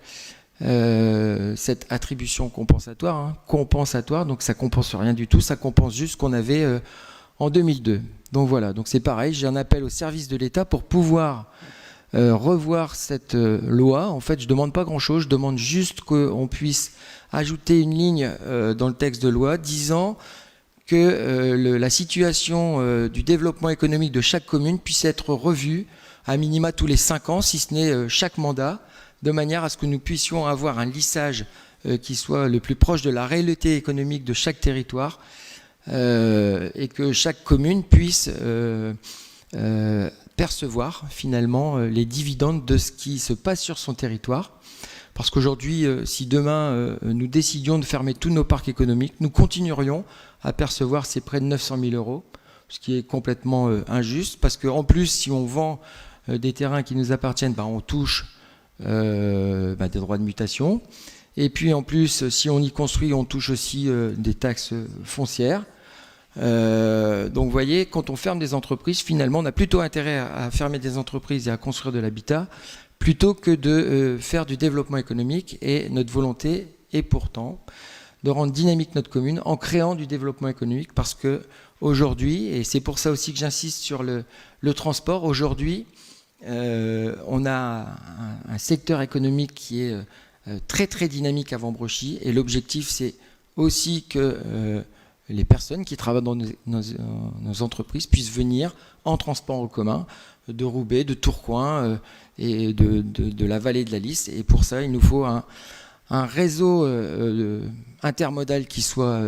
cette attribution compensatoire, hein, donc ça compense rien du tout, ça compense juste ce qu'on avait en 2002. Donc voilà, donc c'est pareil, j'ai un appel au service de l'État pour pouvoir revoir cette loi. En fait, je ne demande pas grand-chose, je demande juste qu'on puisse ajouter une ligne dans le texte de loi disant que la situation du développement économique de chaque commune puisse être revue à minima tous les 5 ans, si ce n'est chaque mandat, de manière à ce que nous puissions avoir un lissage qui soit le plus proche de la réalité économique de chaque territoire et que chaque commune puisse percevoir finalement les dividendes de ce qui se passe sur son territoire. Parce qu'aujourd'hui, si demain nous décidions de fermer tous nos parcs économiques, nous continuerions à percevoir ces près de 900 000 euros, ce qui est complètement injuste, parce qu'en plus, si on vend des terrains qui nous appartiennent, on touche des droits de mutation. Et puis en plus, si on y construit, on touche aussi des taxes foncières. Donc vous voyez, quand on ferme des entreprises, finalement, on a plutôt intérêt à fermer des entreprises et à construire de l'habitat, plutôt que de faire du développement économique. Et notre volonté est pourtant de rendre dynamique notre commune en créant du développement économique, parce que aujourd'hui, et c'est pour ça aussi que j'insiste sur le transport, aujourd'hui, on a un secteur économique qui est très très dynamique à Vambrechy, et l'objectif c'est aussi que les personnes qui travaillent dans nos entreprises puissent venir en transport en commun de Roubaix, de Tourcoing et de la vallée de la Lys. Et pour ça, il nous faut un réseau intermodal qui soit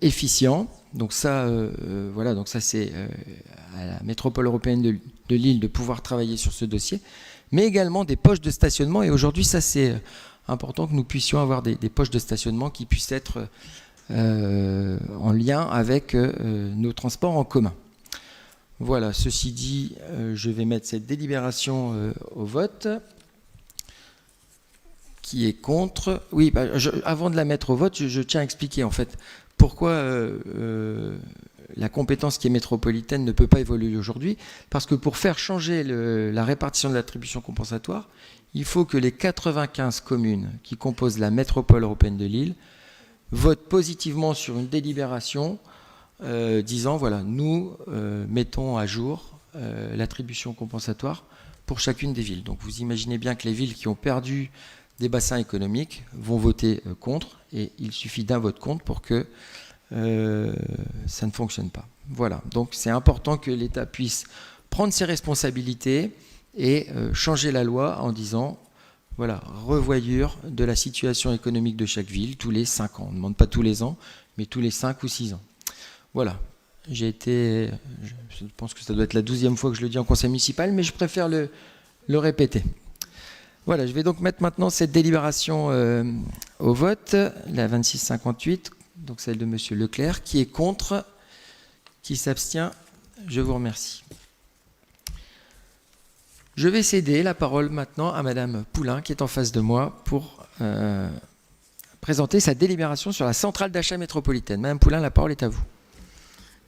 efficient. Donc ça, voilà, donc ça c'est à la métropole européenne de Lille de pouvoir travailler sur ce dossier, mais également des poches de stationnement. Et aujourd'hui, ça c'est important que nous puissions avoir des poches de stationnement qui puissent être en lien avec nos transports en commun. Voilà, ceci dit, je vais mettre cette délibération au vote. Qui est contre? Oui, avant de la mettre au vote, je tiens à expliquer en fait pourquoi la compétence qui est métropolitaine ne peut pas évoluer aujourd'hui. Parce que pour faire changer la répartition de l'attribution compensatoire, il faut que les 95 communes qui composent la métropole européenne de Lille votent positivement sur une délibération disant, voilà, nous mettons à jour l'attribution compensatoire pour chacune des villes. Donc vous imaginez bien que les villes qui ont perdu des bassins économiques vont voter contre, et il suffit d'un vote contre pour que ça ne fonctionne pas. Voilà, donc c'est important que l'État puisse prendre ses responsabilités et changer la loi en disant, voilà, revoyure de la situation économique de chaque ville tous les 5 ans. On ne demande pas tous les ans, mais tous les 5 ou 6 ans. Voilà, je pense que ça doit être la 12e fois que je le dis en conseil municipal, mais je préfère le répéter. Voilà, je vais donc mettre maintenant cette délibération au vote, la 2658, donc celle de M. Leclerc, qui est contre, qui s'abstient. Je vous remercie. Je vais céder la parole maintenant à Mme Poulain, qui est en face de moi, pour présenter sa délibération sur la centrale d'achat métropolitaine. Mme Poulain, la parole est à vous.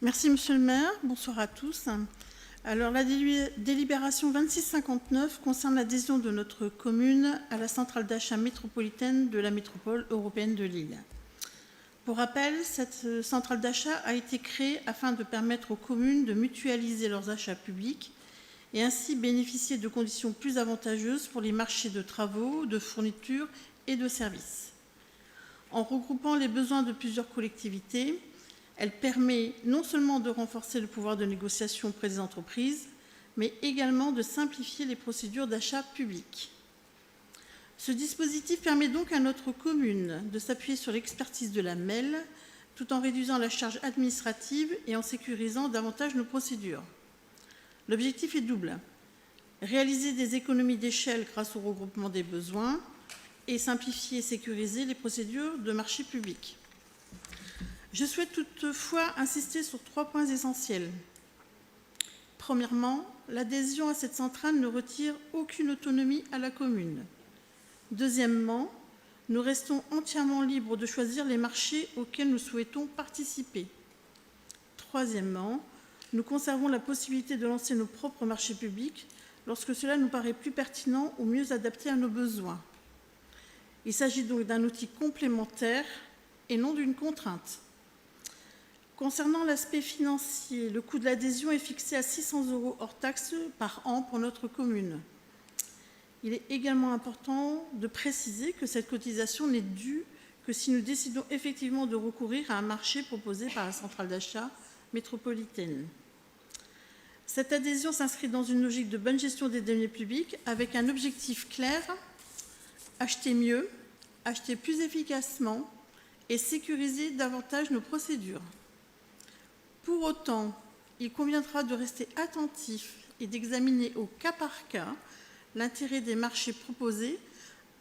Merci, Monsieur le maire. Bonsoir à tous. Alors, la délibération 2659 concerne l'adhésion de notre commune à la centrale d'achat métropolitaine de la métropole européenne de Lille. Pour rappel, cette centrale d'achat a été créée afin de permettre aux communes de mutualiser leurs achats publics et ainsi bénéficier de conditions plus avantageuses pour les marchés de travaux, de fournitures et de services. En regroupant les besoins de plusieurs collectivités, elle permet non seulement de renforcer le pouvoir de négociation auprès des entreprises, mais également de simplifier les procédures d'achat public. Ce dispositif permet donc à notre commune de s'appuyer sur l'expertise de la MEL, tout en réduisant la charge administrative et en sécurisant davantage nos procédures. L'objectif est double: réaliser des économies d'échelle grâce au regroupement des besoins et simplifier et sécuriser les procédures de marché public. Je souhaite toutefois insister sur 3 points essentiels. Premièrement, l'adhésion à cette centrale ne retire aucune autonomie à la commune. Deuxièmement, nous restons entièrement libres de choisir les marchés auxquels nous souhaitons participer. Troisièmement, nous conservons la possibilité de lancer nos propres marchés publics lorsque cela nous paraît plus pertinent ou mieux adapté à nos besoins. Il s'agit donc d'un outil complémentaire et non d'une contrainte. Concernant l'aspect financier, le coût de l'adhésion est fixé à 600 € hors taxes par an pour notre commune. Il est également important de préciser que cette cotisation n'est due que si nous décidons effectivement de recourir à un marché proposé par la centrale d'achat métropolitaine. Cette adhésion s'inscrit dans une logique de bonne gestion des deniers publics avec un objectif clair: acheter mieux, acheter plus efficacement et sécuriser davantage nos procédures. Pour autant, il conviendra de rester attentif et d'examiner au cas par cas l'intérêt des marchés proposés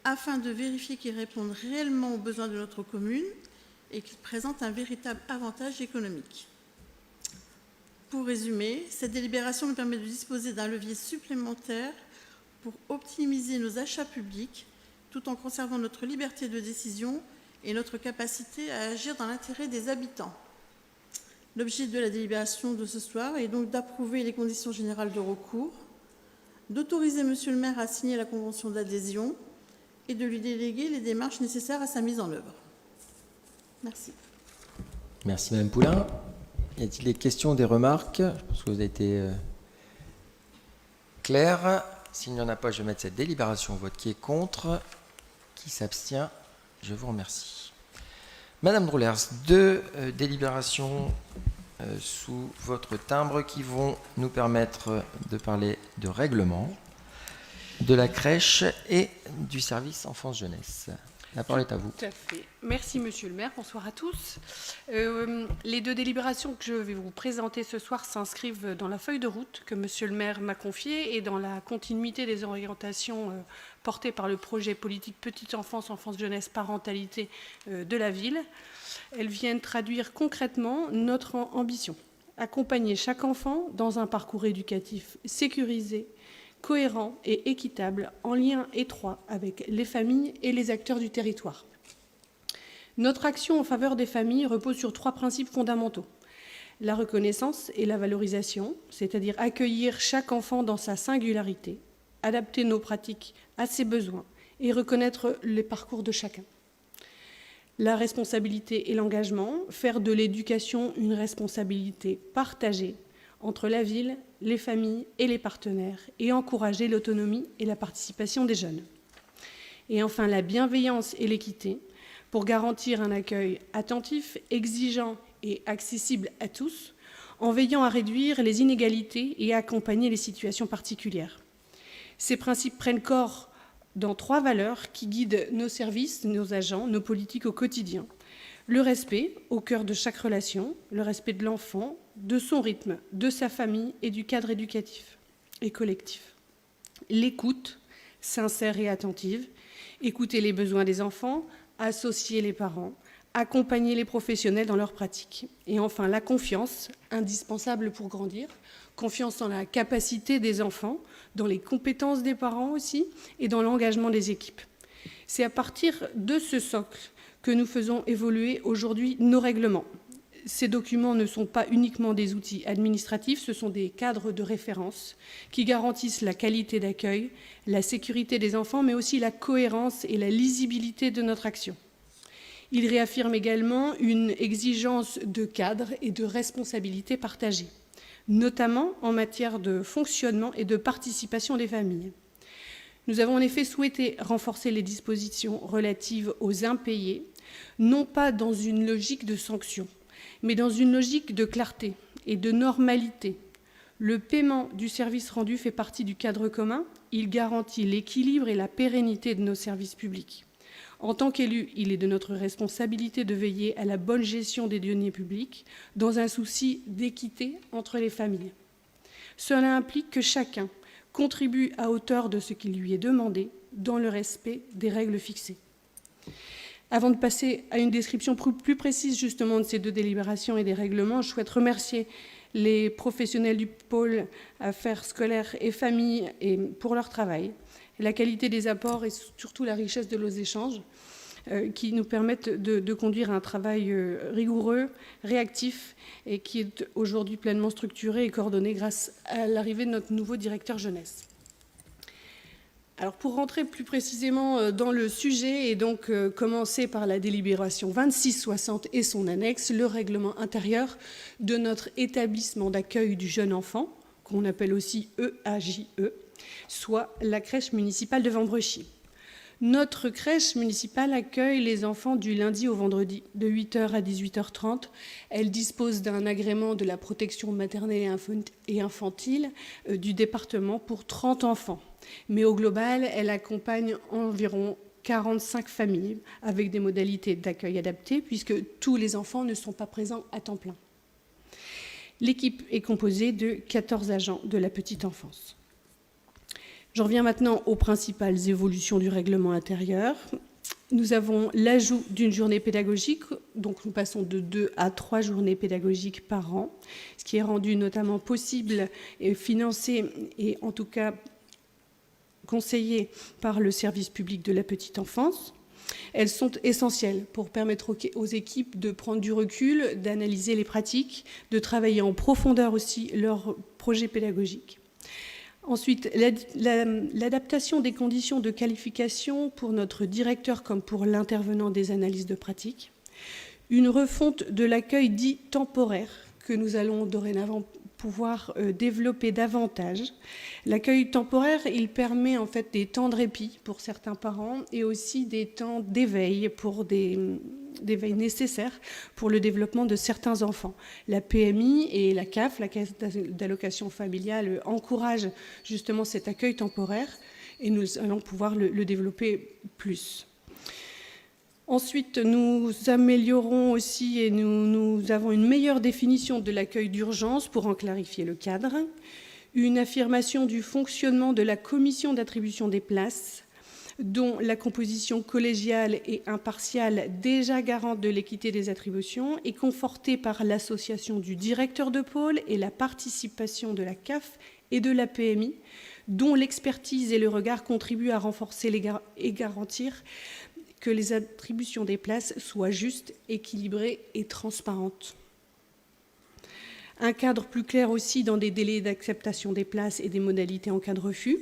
afin de vérifier qu'ils répondent réellement aux besoins de notre commune et qu'ils présentent un véritable avantage économique. Pour résumer, cette délibération nous permet de disposer d'un levier supplémentaire pour optimiser nos achats publics tout en conservant notre liberté de décision et notre capacité à agir dans l'intérêt des habitants. L'objet de la délibération de ce soir est donc d'approuver les conditions générales de recours, d'autoriser Monsieur le maire à signer la convention d'adhésion et de lui déléguer les démarches nécessaires à sa mise en œuvre. Merci. Merci Mme Poulain. Y a-t-il des questions, des remarques? Je pense que vous avez été clair. S'il n'y en a pas, je vais mettre cette délibération au vote. Qui est contre? Qui s'abstient? Je vous remercie. Madame Droulers, 2 délibérations sous votre timbre qui vont nous permettre de parler de règlement, de la crèche et du service enfance-jeunesse. La parole est à vous. Tout à fait. Merci, monsieur le maire. Bonsoir à tous. Les 2 délibérations que je vais vous présenter ce soir s'inscrivent dans la feuille de route que monsieur le maire m'a confiée et dans la continuité des orientations portées par le projet politique Petite Enfance, Enfance, Jeunesse, Parentalité de la ville. Elles viennent traduire concrètement notre ambition. Accompagner chaque enfant dans un parcours éducatif sécurisé, cohérent et équitable, en lien étroit avec les familles et les acteurs du territoire. Notre action en faveur des familles repose sur 3 principes fondamentaux. La reconnaissance et la valorisation, c'est-à-dire accueillir chaque enfant dans sa singularité, adapter nos pratiques à ses besoins et reconnaître les parcours de chacun. La responsabilité et l'engagement, faire de l'éducation une responsabilité partagée entre la ville, les familles et les partenaires, et encourager l'autonomie et la participation des jeunes. Et enfin, la bienveillance et l'équité, pour garantir un accueil attentif, exigeant et accessible à tous, en veillant à réduire les inégalités et à accompagner les situations particulières. Ces principes prennent corps dans 3 valeurs qui guident nos services, nos agents, nos politiques au quotidien. Le respect au cœur de chaque relation, le respect de l'enfant, de son rythme, de sa famille et du cadre éducatif et collectif. L'écoute, sincère et attentive, écouter les besoins des enfants, associer les parents, accompagner les professionnels dans leurs pratiques. Et enfin, la confiance, indispensable pour grandir, confiance dans la capacité des enfants, dans les compétences des parents aussi, et dans l'engagement des équipes. C'est à partir de ce socle que nous faisons évoluer aujourd'hui nos règlements. Ces documents ne sont pas uniquement des outils administratifs, ce sont des cadres de référence qui garantissent la qualité d'accueil, la sécurité des enfants, mais aussi la cohérence et la lisibilité de notre action. Ils réaffirment également une exigence de cadre et de responsabilité partagée, notamment en matière de fonctionnement et de participation des familles. Nous avons en effet souhaité renforcer les dispositions relatives aux impayés, non pas dans une logique de sanction, mais dans une logique de clarté et de normalité. Le paiement du service rendu fait partie du cadre commun, il garantit l'équilibre et la pérennité de nos services publics. En tant qu'élus, il est de notre responsabilité de veiller à la bonne gestion des deniers publics dans un souci d'équité entre les familles. Cela implique que chacun contribue à hauteur de ce qui lui est demandé dans le respect des règles fixées. Avant de passer à une description plus précise justement de ces 2 délibérations et des règlements, je souhaite remercier les professionnels du pôle affaires scolaires et familles pour leur travail, la qualité des apports et surtout la richesse de nos échanges qui nous permettent de conduire un travail rigoureux, réactif et qui est aujourd'hui pleinement structuré et coordonné grâce à l'arrivée de notre nouveau directeur jeunesse. Alors pour rentrer plus précisément dans le sujet et donc commencer par la délibération 2660 et son annexe, le règlement intérieur de notre établissement d'accueil du jeune enfant, qu'on appelle aussi EAJE, soit la crèche municipale de Vambrechy. Notre crèche municipale accueille les enfants du lundi au vendredi, de 8h à 18h30. Elle dispose d'un agrément de la protection maternelle et infantile du département pour 30 enfants. Mais au global, elle accompagne environ 45 familles avec des modalités d'accueil adaptées puisque tous les enfants ne sont pas présents à temps plein. L'équipe est composée de 14 agents de la petite enfance. J'en reviens maintenant aux principales évolutions du règlement intérieur. Nous avons l'ajout d'une journée pédagogique, donc nous passons de 2 à 3 journées pédagogiques par an, ce qui est rendu notamment possible et financé et en tout cas conseillé par le service public de la petite enfance. Elles sont essentielles pour permettre aux équipes de prendre du recul, d'analyser les pratiques, de travailler en profondeur aussi leurs projets pédagogiques. Ensuite, l'adaptation des conditions de qualification pour notre directeur comme pour l'intervenant des analyses de pratique. Une refonte de l'accueil dit temporaire que nous allons dorénavant pouvoir développer davantage. L'accueil temporaire, il permet en fait des temps de répit pour certains parents et aussi des temps d'éveil d'éveil nécessaires pour le développement de certains enfants. La PMI et la CAF, la Caisse d'allocation familiale, encouragent justement cet accueil temporaire et nous allons pouvoir le développer plus. Ensuite, nous améliorons aussi et nous avons une meilleure définition de l'accueil d'urgence pour en clarifier le cadre, une affirmation du fonctionnement de la commission d'attribution des places, dont la composition collégiale et impartiale, déjà garante de l'équité des attributions, est confortée par l'association du directeur de pôle et la participation de la CAF et de la PMI, dont l'expertise et le regard contribuent à renforcer et garantir que les attributions des places soient justes, équilibrées et transparentes. Un cadre plus clair aussi dans des délais d'acceptation des places et des modalités en cas de refus.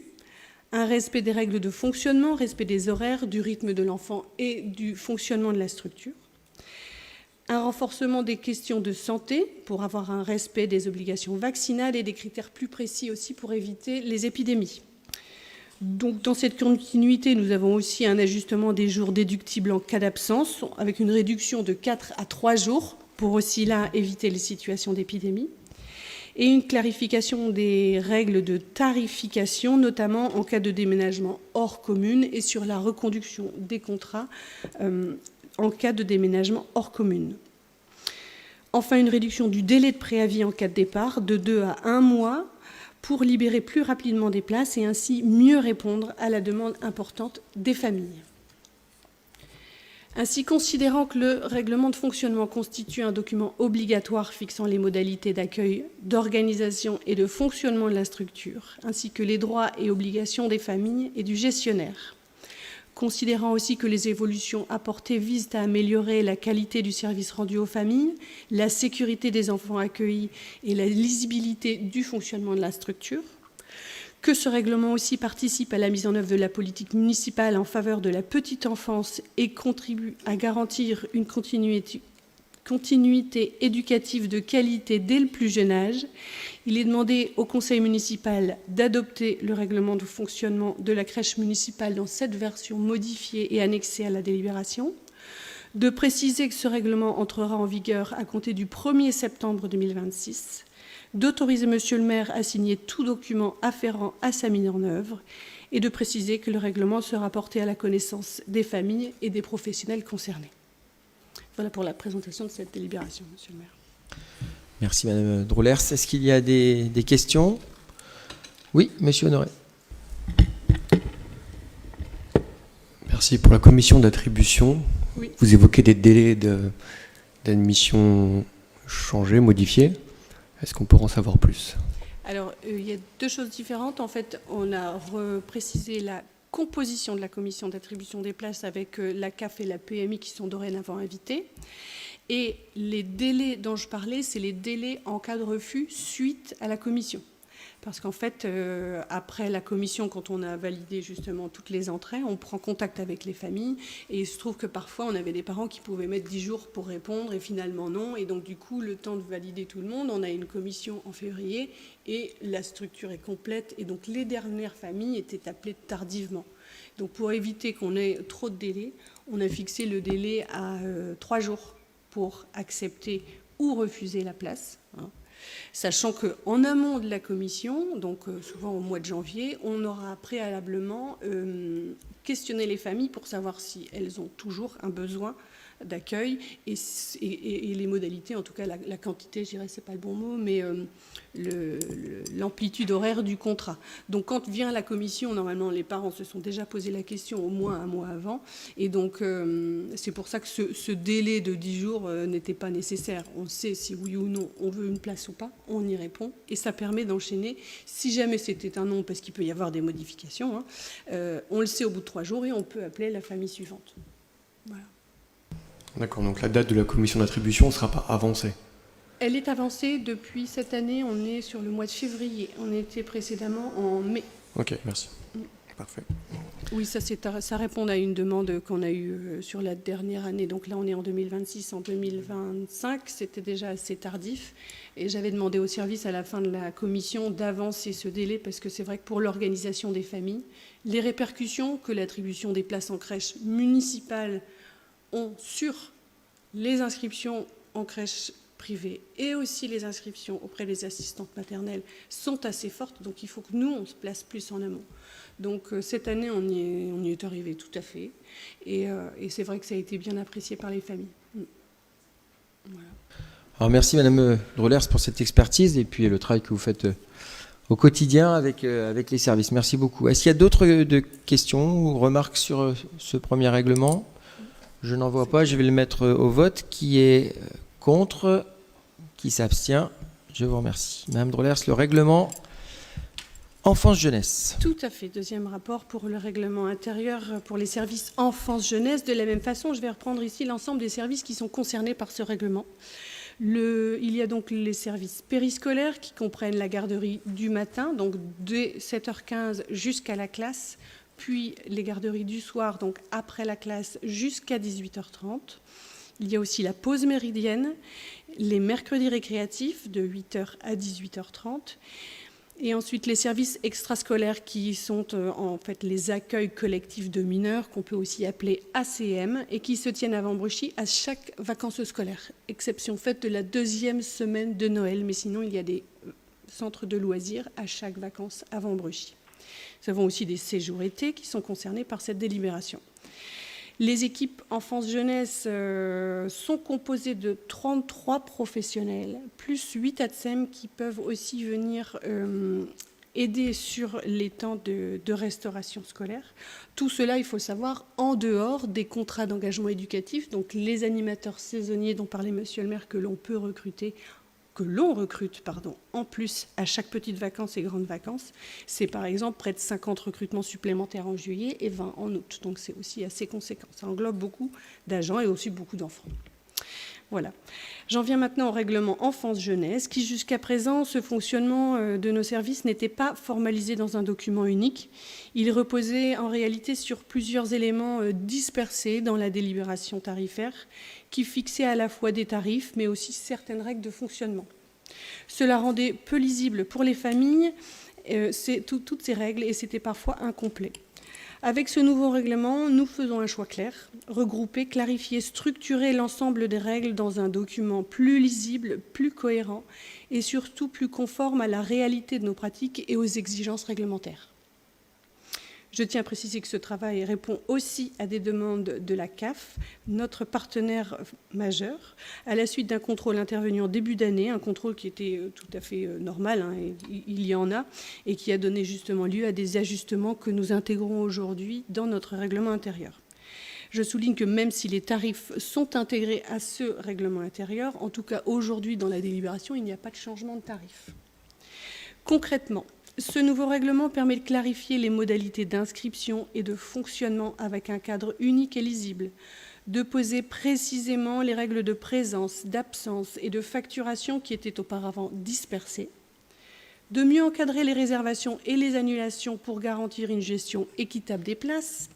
Un respect des règles de fonctionnement, respect des horaires, du rythme de l'enfant et du fonctionnement de la structure. Un renforcement des questions de santé pour avoir un respect des obligations vaccinales et des critères plus précis aussi pour éviter les épidémies. Donc, dans cette continuité, nous avons aussi un ajustement des jours déductibles en cas d'absence, avec une réduction de 4 à 3 jours, pour aussi là éviter les situations d'épidémie, et une clarification des règles de tarification, notamment en cas de déménagement hors commune et sur la reconduction des contrats en cas de déménagement hors commune. Enfin, une réduction du délai de préavis en cas de départ de 2 à 1 mois, pour libérer plus rapidement des places et ainsi mieux répondre à la demande importante des familles. Ainsi, considérant que le règlement de fonctionnement constitue un document obligatoire fixant les modalités d'accueil, d'organisation et de fonctionnement de la structure, ainsi que les droits et obligations des familles et du gestionnaire, considérant aussi que les évolutions apportées visent à améliorer la qualité du service rendu aux familles, la sécurité des enfants accueillis et la lisibilité du fonctionnement de la structure, que ce règlement aussi participe à la mise en œuvre de la politique municipale en faveur de la petite enfance et contribue à garantir une continuité éducative de qualité dès le plus jeune âge, il est demandé au conseil municipal d'adopter le règlement de fonctionnement de la crèche municipale dans cette version modifiée et annexée à la délibération, de préciser que ce règlement entrera en vigueur à compter du 1er septembre 2026, d'autoriser Monsieur le maire à signer tout document afférent à sa mise en œuvre et de préciser que le règlement sera porté à la connaissance des familles et des professionnels concernés. Voilà pour la présentation de cette délibération, Monsieur le maire. Merci Madame Drollers. Est-ce qu'il y a des questions? Oui, Monsieur Honoré. Merci. Pour la commission d'attribution, Oui. vous évoquez des délais d'admission changés, modifiés. Est-ce qu'on peut en savoir plus? Alors, il y a deux choses différentes. En fait, on a reprécisé la composition de la commission d'attribution des places avec la CAF et la PMI qui sont dorénavant invités. Et les délais dont je parlais, c'est les délais en cas de refus suite à la commission. Parce qu'en fait, après la commission, quand on a validé justement toutes les entrées, on prend contact avec les familles. Et il se trouve que parfois, on avait des parents qui pouvaient mettre 10 jours pour répondre et finalement non. Et donc du coup, le temps de valider tout le monde, on a une commission en février et la structure est complète. Et donc les dernières familles étaient appelées tardivement. Donc pour éviter qu'on ait trop de délais, on a fixé le délai à 3 jours pour accepter ou refuser la place. Sachant qu'en amont de la commission, donc souvent au mois de janvier, on aura préalablement questionné les familles pour savoir si elles ont toujours un besoin d'accueil et les modalités, en tout cas la quantité, je dirais, c'est pas le bon mot, mais l'amplitude horaire du contrat. Donc quand vient la commission, normalement les parents se sont déjà posé la question au moins un mois avant, et donc c'est pour ça que ce délai de 10 jours n'était pas nécessaire. On sait si oui ou non on veut une place ou pas, on y répond, et ça permet d'enchaîner. Si jamais c'était un non, parce qu'il peut y avoir des modifications, on le sait au bout de 3 jours et on peut appeler la famille suivante. Voilà. D'accord, donc la date de la commission d'attribution ne sera pas avancée. Elle est avancée depuis cette année, on est sur le mois de février. On était précédemment en mai. Ok, merci. Parfait. Oui, ça répond à une demande qu'on a eue sur la dernière année. Donc là, on est en 2026, en 2025. C'était déjà assez tardif. Et j'avais demandé au service à la fin de la commission d'avancer ce délai parce que c'est vrai que pour l'organisation des familles, les répercussions que l'attribution des places en crèche municipale ont sur les inscriptions en crèche privées et aussi les inscriptions auprès des assistantes maternelles sont assez fortes, donc il faut que nous, on se place plus en amont. Donc cette année, on y est arrivé tout à fait, et c'est vrai que ça a été bien apprécié par les familles. Voilà. Alors merci Madame Drolers pour cette expertise et puis le travail que vous faites au quotidien avec les services. Merci beaucoup. Est-ce qu'il y a d'autres questions ou remarques sur ce premier règlement? Je n'en vois pas. Je vais le mettre au vote. Qui est contre? Qui s'abstient? Je vous remercie. Madame Drolers, le règlement enfance-jeunesse. Tout à fait. Deuxième rapport pour le règlement intérieur pour les services enfance-jeunesse. De la même façon, je vais reprendre ici l'ensemble des services qui sont concernés par ce règlement. Il y a donc les services périscolaires qui comprennent la garderie du matin, donc dès 7h15 jusqu'à la classe, puis les garderies du soir, donc après la classe jusqu'à 18h30. Il y a aussi la pause méridienne, les mercredis récréatifs de 8h à 18h30. Et ensuite, les services extrascolaires qui sont en fait les accueils collectifs de mineurs, qu'on peut aussi appeler ACM, et qui se tiennent à Vambrochy à chaque vacances scolaires, exception faite de la 2e semaine de Noël. Mais sinon, il y a des centres de loisirs à chaque vacances à Vambrochy. Nous avons aussi des séjours été qui sont concernés par cette délibération. Les équipes enfance-jeunesse sont composées de 33 professionnels, plus 8 ATSEM qui peuvent aussi venir aider sur les temps de restauration scolaire. Tout cela, il faut savoir, en dehors des contrats d'engagement éducatif, donc les animateurs saisonniers dont parlait Monsieur le maire que l'on recrute en plus à chaque petite vacances et grandes vacances. C'est par exemple près de 50 recrutements supplémentaires en juillet et 20 en août. Donc c'est aussi assez conséquent. Ça englobe beaucoup d'agents et aussi beaucoup d'enfants. Voilà. J'en viens maintenant au règlement enfance-jeunesse qui jusqu'à présent, ce fonctionnement de nos services n'était pas formalisé dans un document unique. Il reposait en réalité sur plusieurs éléments dispersés dans la délibération tarifaire qui fixaient à la fois des tarifs mais aussi certaines règles de fonctionnement. Cela rendait peu lisible pour les familles toutes ces règles et c'était parfois incomplet. Avec ce nouveau règlement, nous faisons un choix clair, regrouper, clarifier, structurer l'ensemble des règles dans un document plus lisible, plus cohérent et surtout plus conforme à la réalité de nos pratiques et aux exigences réglementaires. Je tiens à préciser que ce travail répond aussi à des demandes de la CAF, notre partenaire majeur, à la suite d'un contrôle intervenu en début d'année, un contrôle qui était tout à fait normal, et il y en a, et qui a donné justement lieu à des ajustements que nous intégrons aujourd'hui dans notre règlement intérieur. Je souligne que même si les tarifs sont intégrés à ce règlement intérieur, en tout cas aujourd'hui dans la délibération, il n'y a pas de changement de tarif. Concrètement, ce nouveau règlement permet de clarifier les modalités d'inscription et de fonctionnement avec un cadre unique et lisible, de poser précisément les règles de présence, d'absence et de facturation qui étaient auparavant dispersées, de mieux encadrer les réservations et les annulations pour garantir une gestion équitable des places,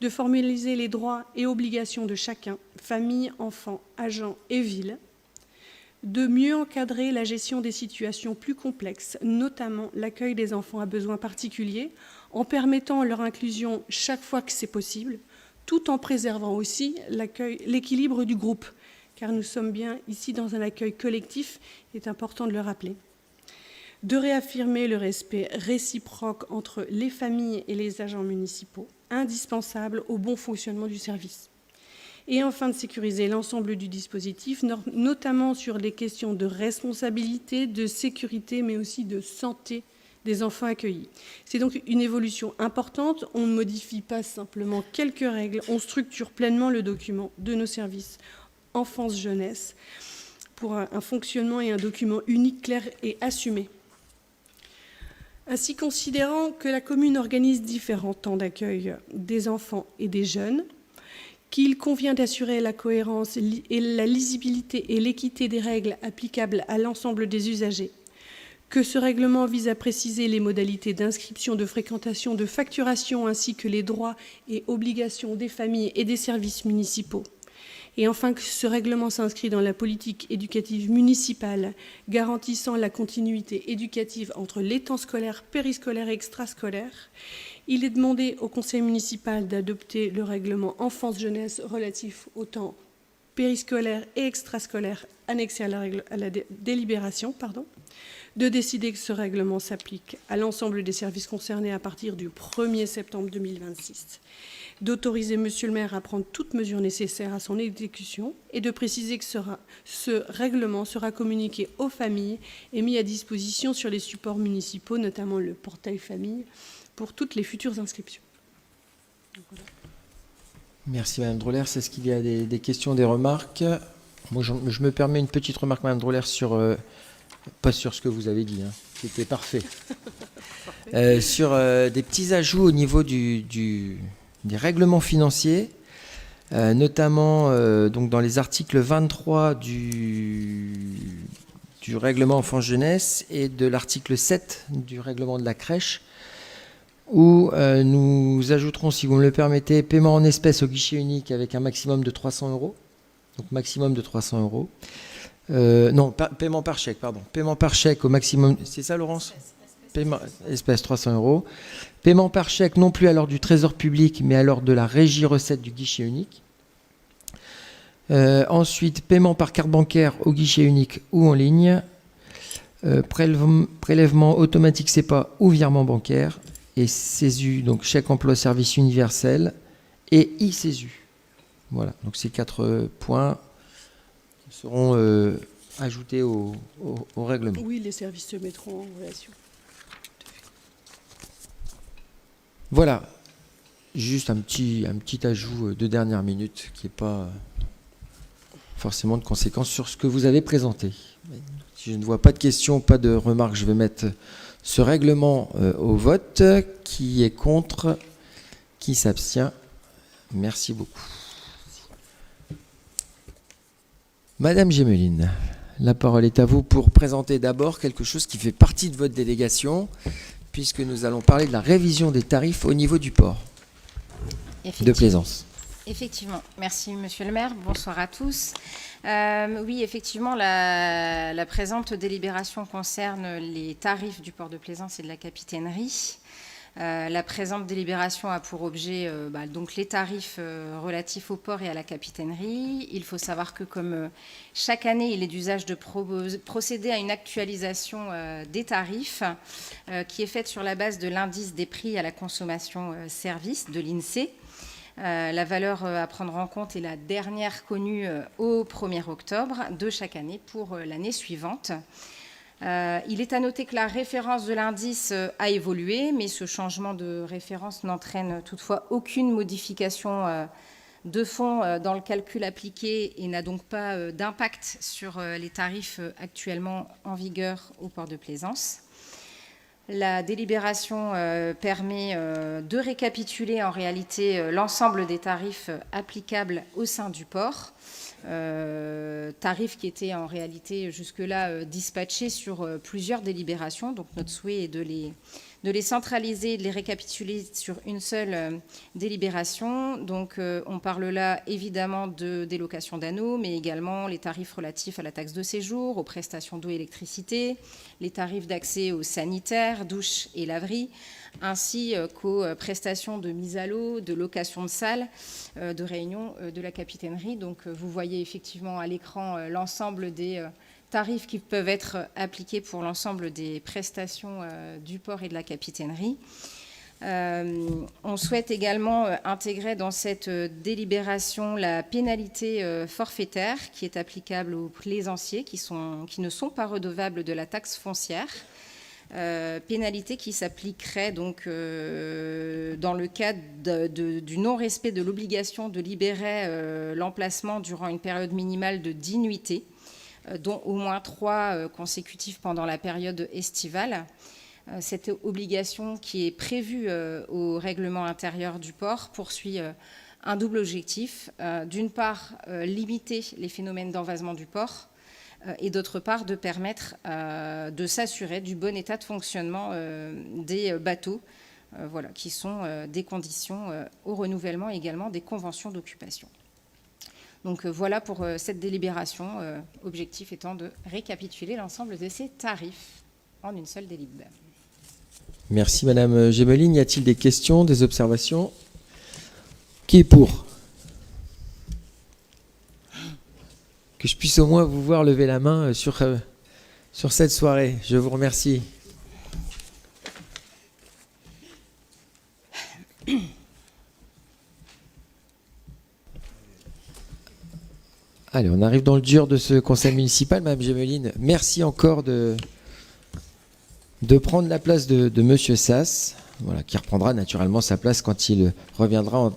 de formaliser les droits et obligations de chacun, famille, enfants, agents et ville, de mieux encadrer la gestion des situations plus complexes, notamment l'accueil des enfants à besoins particuliers, en permettant leur inclusion chaque fois que c'est possible, tout en préservant aussi l'équilibre du groupe, car nous sommes bien ici dans un accueil collectif, il est important de le rappeler. De réaffirmer le respect réciproque entre les familles et les agents municipaux, indispensable au bon fonctionnement du service. Et enfin de sécuriser l'ensemble du dispositif, notamment sur les questions de responsabilité, de sécurité, mais aussi de santé des enfants accueillis. C'est donc une évolution importante. On ne modifie pas simplement quelques règles, on structure pleinement le document de nos services enfance-jeunesse pour un fonctionnement et un document unique, clair et assumé. Ainsi, considérant que la commune organise différents temps d'accueil des enfants et des jeunes, qu'il convient d'assurer la cohérence et la lisibilité et l'équité des règles applicables à l'ensemble des usagers, que ce règlement vise à préciser les modalités d'inscription, de fréquentation, de facturation, ainsi que les droits et obligations des familles et des services municipaux. Et enfin, que ce règlement s'inscrit dans la politique éducative municipale, garantissant la continuité éducative entre les temps scolaires, périscolaires et extrascolaires. Il est demandé au conseil municipal d'adopter le règlement enfance-jeunesse relatif au temps périscolaires et extrascolaires annexés à la délibération, de décider que ce règlement s'applique à l'ensemble des services concernés à partir du 1er septembre 2026, d'autoriser Monsieur le maire à prendre toute mesure nécessaire à son exécution et de préciser que ce règlement sera communiqué aux familles et mis à disposition sur les supports municipaux, notamment le portail famille, pour toutes les futures inscriptions. Donc, voilà. Merci Madame Droller. Est-ce qu'il y a des questions, des remarques? Moi, je me permets une petite remarque, Madame Droller, pas sur ce que vous avez dit, hein, c'était parfait. Sur des petits ajouts au niveau des règlements financiers, notamment donc dans les articles 23 du règlement enfance-jeunesse et de l'article 7 du règlement de la crèche, où nous ajouterons, si vous me le permettez, paiement en espèces au guichet unique avec un maximum de 300 euros. Donc maximum de 300 euros. Paiement par chèque, pardon. Paiement par chèque au maximum. C'est ça, Laurence ? Paiement espèce 300 euros. Paiement par chèque non plus à l'ordre du Trésor public, mais à l'ordre de la régie recette du guichet unique. Ensuite, paiement par carte bancaire au guichet unique ou en ligne. Prélèvement automatique CEPA ou virement bancaire. Et CESU, donc chèque emploi service universel, et e-CESU. Voilà, donc ces 4 points seront ajoutés au règlement. Oui, les services se mettront en relation. Voilà, juste un petit ajout de dernière minute qui n'est pas forcément de conséquences sur ce que vous avez présenté. Si je ne vois pas de questions, pas de remarques, je vais mettre ce règlement au vote. Qui est contre? Qui s'abstient? Merci beaucoup. Madame Gémeline, la parole est à vous pour présenter d'abord quelque chose qui fait partie de votre délégation, puisque nous allons parler de la révision des tarifs au niveau du port de Plaisance. Effectivement. Merci, Monsieur le maire. Bonsoir à tous. Oui, effectivement, la présente délibération concerne les tarifs du port de Plaisance et de la capitainerie. La présente délibération a pour objet donc les tarifs relatifs au port et à la capitainerie. Il faut savoir que comme chaque année, il est d'usage de procéder à une actualisation des tarifs qui est faite sur la base de l'indice des prix à la consommation service de l'INSEE. La valeur à prendre en compte est la dernière connue au 1er octobre de chaque année pour l'année suivante. Il est à noter que la référence de l'indice a évolué, mais ce changement de référence n'entraîne toutefois aucune modification de fond dans le calcul appliqué et n'a donc pas d'impact sur les tarifs actuellement en vigueur au port de Plaisance. La délibération permet de récapituler en réalité l'ensemble des tarifs applicables au sein du port, tarifs qui étaient en réalité jusque-là dispatchés sur plusieurs délibérations. Donc notre souhait est de les centraliser et de les récapituler sur une seule délibération. Donc on parle là évidemment de délocation d'anneaux, mais également les tarifs relatifs à la taxe de séjour, aux prestations d'eau et électricité, les tarifs d'accès aux sanitaires, douches et laveries, ainsi qu'aux prestations de mise à l'eau, de location de salles, de réunion de la capitainerie. Donc vous voyez effectivement à l'écran l'ensemble des tarifs qui peuvent être appliqués pour l'ensemble des prestations du port et de la capitainerie. On souhaite également intégrer dans cette délibération la pénalité forfaitaire qui est applicable aux plaisanciers qui ne sont pas redevables de la taxe foncière. Pénalité qui s'appliquerait donc dans le cadre du non-respect de l'obligation de libérer l'emplacement durant une période minimale de 10 nuitées, dont au moins 3 consécutives pendant la période estivale. Cette obligation qui est prévue au règlement intérieur du port poursuit un double objectif. D'une part, limiter les phénomènes d'envasement du port et d'autre part, de permettre de s'assurer du bon état de fonctionnement des bateaux, qui sont des conditions au renouvellement également des conventions d'occupation. Donc voilà pour cette délibération, objectif étant de récapituler l'ensemble de ces tarifs en une seule délibération. Merci Madame Gémeline. Y a-t-il des questions, des observations? Qui est pour? que je puisse au moins vous voir lever la main sur cette soirée. Je vous remercie. Allez, on arrive dans le dur de ce conseil municipal, Madame Gemeline. Merci encore de prendre la place de Monsieur Sass, voilà, qui reprendra naturellement sa place quand il reviendra en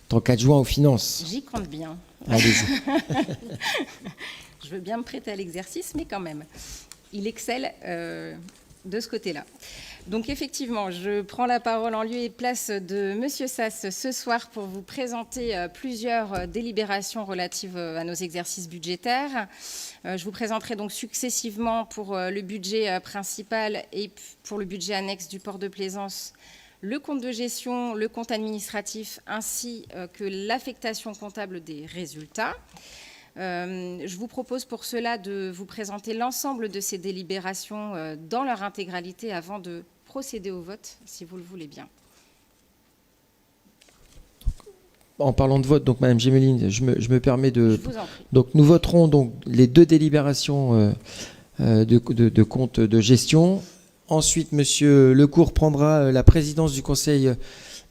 tant qu'adjoint aux finances. J'y compte bien. Allez-y. Je veux bien me prêter à l'exercice, mais quand même, il excelle de ce côté-là. Donc effectivement, je prends la parole en lieu et place de Monsieur Sass ce soir pour vous présenter plusieurs délibérations relatives à nos exercices budgétaires. Je vous présenterai donc successivement pour le budget principal et pour le budget annexe du port de Plaisance le compte de gestion, le compte administratif ainsi que l'affectation comptable des résultats. Je vous propose pour cela de vous présenter l'ensemble de ces délibérations dans leur intégralité avant de procéder au vote, si vous le voulez bien. En parlant de vote, donc Madame Gemeline, je me permets de... Je vous en prie. Donc nous voterons donc les deux délibérations de compte de gestion. Ensuite, Monsieur Lecourt prendra la présidence du conseil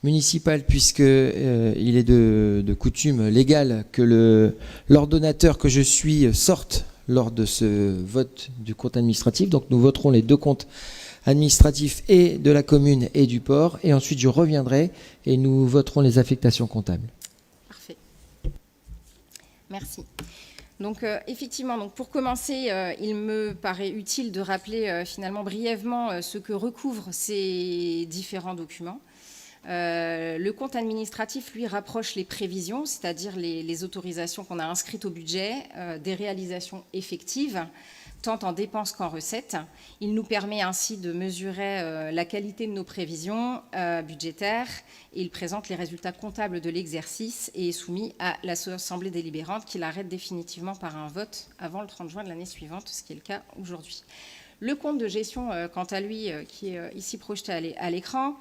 municipal puisque il est de coutume légale que l'ordonnateur que je suis sorte lors de ce vote du compte administratif. Donc nous voterons les deux comptes administratifs et de la commune et du port. Et ensuite, je reviendrai et nous voterons les affectations comptables. Parfait. Merci. Donc effectivement, donc pour commencer, il me paraît utile de rappeler finalement brièvement ce que recouvrent ces différents documents. Le compte administratif, lui, rapproche les prévisions, c'est-à-dire les autorisations qu'on a inscrites au budget, des réalisations effectives, tant en dépenses qu'en recettes. Il nous permet ainsi de mesurer la qualité de nos prévisions budgétaires et il présente les résultats comptables de l'exercice et est soumis à l'Assemblée délibérante qui l'arrête définitivement par un vote avant le 30 juin de l'année suivante, ce qui est le cas aujourd'hui. Le compte de gestion, quant à lui, qui est ici projeté à l'écran,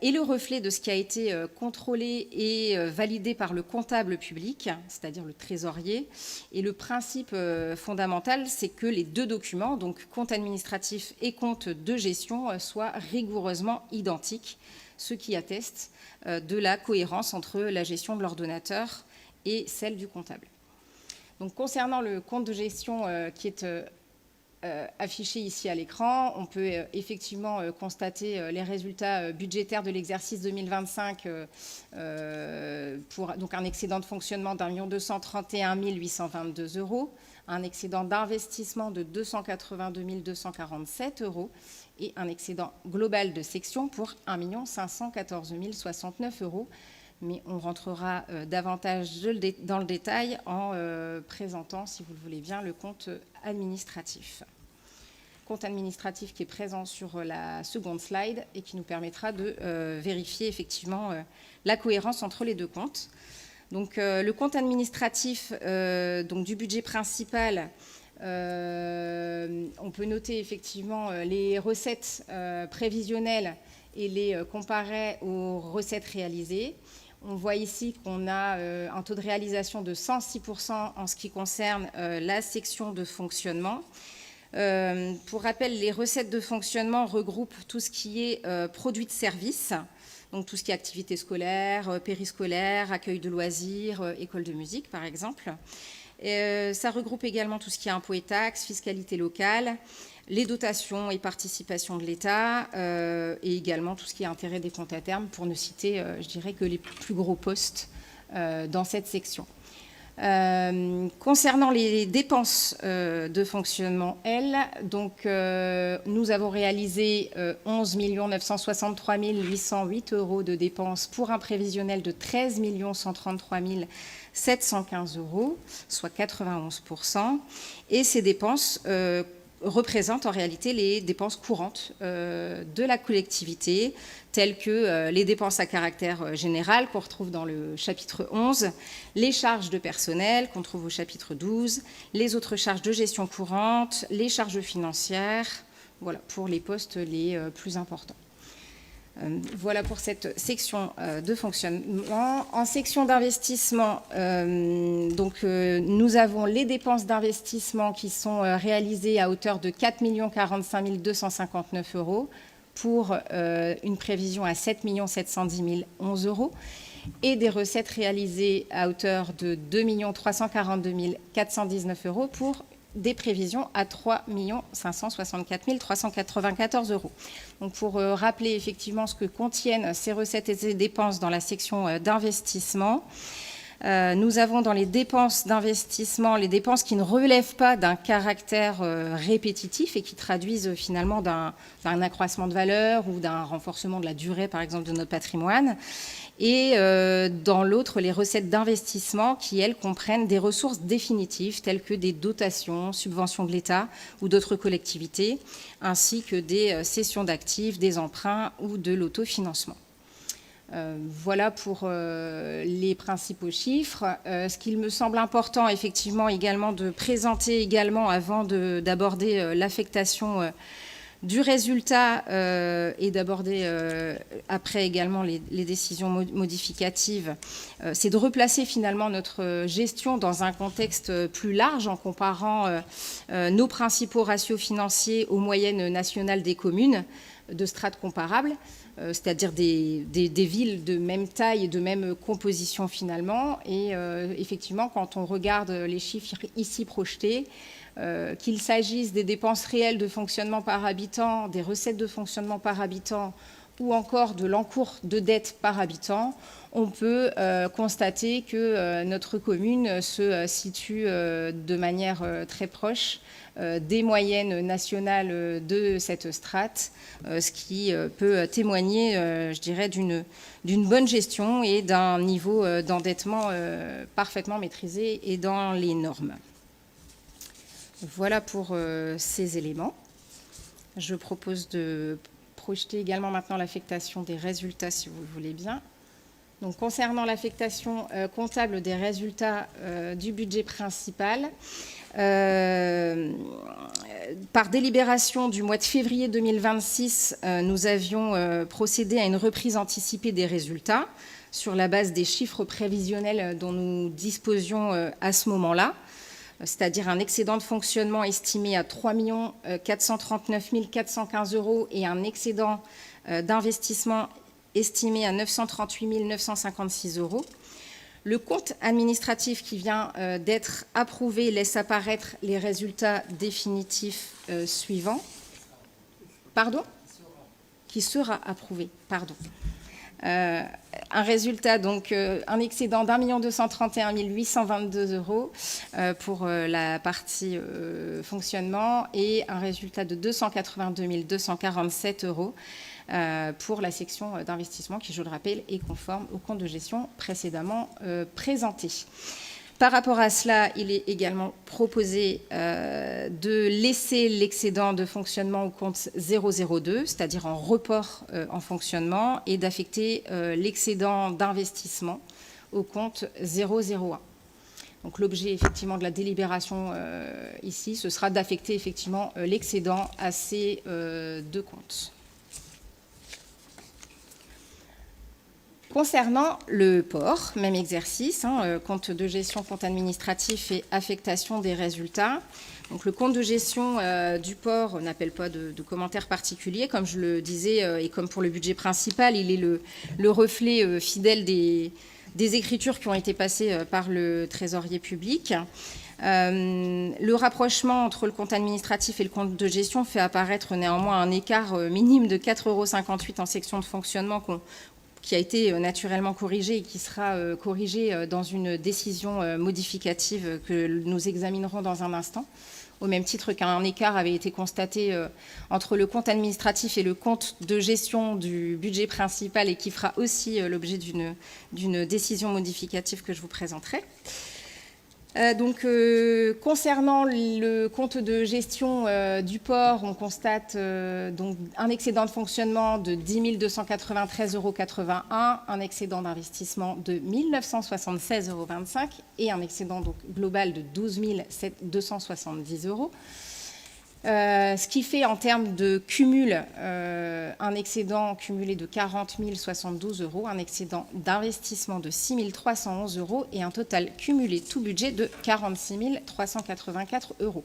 est le reflet de ce qui a été contrôlé et validé par le comptable public, c'est-à-dire le trésorier. Et le principe fondamental, c'est que les deux documents, donc compte administratif et compte de gestion, soient rigoureusement identiques, ce qui atteste de la cohérence entre la gestion de l'ordonnateur et celle du comptable. Donc, concernant le compte de gestion qui est affiché ici à l'écran, on peut effectivement constater les résultats budgétaires de l'exercice 2025 pour donc un excédent de fonctionnement d'1 231 822 €, un excédent d'investissement de 282 247 € et un excédent global de section pour 1 514 069 €. Mais on rentrera davantage dans le détail en présentant, si vous le voulez bien, le compte administratif. Compte administratif qui est présent sur la seconde slide et qui nous permettra de vérifier effectivement la cohérence entre les deux comptes. Donc, le compte administratif donc, du budget principal, on peut noter effectivement les recettes prévisionnelles et les comparer aux recettes réalisées. On voit ici qu'on a un taux de réalisation de 106% en ce qui concerne la section de fonctionnement. Pour rappel, les recettes de fonctionnement regroupent tout ce qui est produits de service, donc tout ce qui est activités scolaires, périscolaires, accueil de loisirs, école de musique par exemple. Ça regroupe également tout ce qui est impôts et taxes, fiscalité locale, les dotations et participations de l'État et également tout ce qui est intérêt des comptes à terme, pour ne citer, je dirais, que les plus gros postes dans cette section. Concernant les dépenses de fonctionnement, donc, nous avons réalisé 11 963 808 € de dépenses pour un prévisionnel de 13 133 715 €, soit 91%. Et ces dépenses représentent en réalité les dépenses courantes de la collectivité, telles que les dépenses à caractère général qu'on retrouve dans le chapitre 11, les charges de personnel qu'on trouve au chapitre 12, les autres charges de gestion courante, les charges financières, voilà, pour les postes les plus importants. Voilà pour cette section de fonctionnement. En section d'investissement, nous avons les dépenses d'investissement qui sont réalisées à hauteur de 4 45 259 € pour une prévision à 7 710 011 € et des recettes réalisées à hauteur de 2 342 419 € pour des prévisions à 3 564 394 €. Donc pour rappeler effectivement ce que contiennent ces recettes et ces dépenses dans la section d'investissement, nous avons dans les dépenses d'investissement les dépenses qui ne relèvent pas d'un caractère répétitif et qui traduisent finalement d'un accroissement de valeur ou d'un renforcement de la durée, par exemple, de notre patrimoine. Et dans l'autre, les recettes d'investissement qui, elles, comprennent des ressources définitives telles que des dotations, subventions de l'État ou d'autres collectivités, ainsi que des cessions d'actifs, des emprunts ou de l'autofinancement. Voilà pour les principaux chiffres. Ce qu'il me semble important, effectivement, également de présenter également avant d'aborder l'affectation du résultat et d'aborder après également les décisions modificatives, c'est de replacer finalement notre gestion dans un contexte plus large en comparant nos principaux ratios financiers aux moyennes nationales des communes de strates comparables, c'est-à-dire des villes de même taille et de même composition finalement. Et effectivement, quand on regarde les chiffres ici projetés, qu'il s'agisse des dépenses réelles de fonctionnement par habitant, des recettes de fonctionnement par habitant ou encore de l'encours de dette par habitant, on peut constater que notre commune se situe de manière très proche des moyennes nationales de cette strate, ce qui peut témoigner, je dirais, d'une bonne gestion et d'un niveau d'endettement parfaitement maîtrisé et dans les normes. Voilà pour ces éléments. Je propose de projeter également maintenant l'affectation des résultats, si vous le voulez bien. Donc, concernant l'affectation comptable des résultats du budget principal, par délibération du mois de février 2026, nous avions procédé à une reprise anticipée des résultats sur la base des chiffres prévisionnels dont nous disposions à ce moment-là, c'est-à-dire un excédent de fonctionnement estimé à 3 439 415 € et un excédent d'investissement estimé à 938 956 €. Le compte administratif qui vient d'être approuvé laisse apparaître les résultats définitifs suivants. Pardon ? Qui sera approuvé, pardon. Un résultat, donc un excédent d'1 231 822 € pour la partie fonctionnement et un résultat de 282 247 € pour la section d'investissement qui, je le rappelle, est conforme au compte de gestion précédemment présenté. Par rapport à cela, il est également proposé de laisser l'excédent de fonctionnement au compte 002, c'est-à-dire en report en fonctionnement, et d'affecter l'excédent d'investissement au compte 001. Donc l'objet effectivement de la délibération ici, ce sera d'affecter effectivement l'excédent à ces deux comptes. Concernant le port, même exercice, compte de gestion, compte administratif et affectation des résultats. Donc, le compte de gestion du port n'appelle pas de commentaires particuliers. Comme je le disais, et comme pour le budget principal, il est le reflet fidèle des écritures qui ont été passées par le trésorier public. Le rapprochement entre le compte administratif et le compte de gestion fait apparaître néanmoins un écart minime de 4,58 € en section de fonctionnement qui a été naturellement corrigé et qui sera corrigé dans une décision modificative que nous examinerons dans un instant, au même titre qu'un écart avait été constaté entre le compte administratif et le compte de gestion du budget principal et qui fera aussi l'objet d'une décision modificative que je vous présenterai. Concernant le compte de gestion du port, on constate donc un excédent de fonctionnement de 10 293,81 €, un excédent d'investissement de 1 976,25 € et un excédent donc global de 12 270 €. Ce qui fait en termes de cumul un excédent cumulé de 40 072 €, un excédent d'investissement de 6 311 € et un total cumulé tout budget de 46 384 €.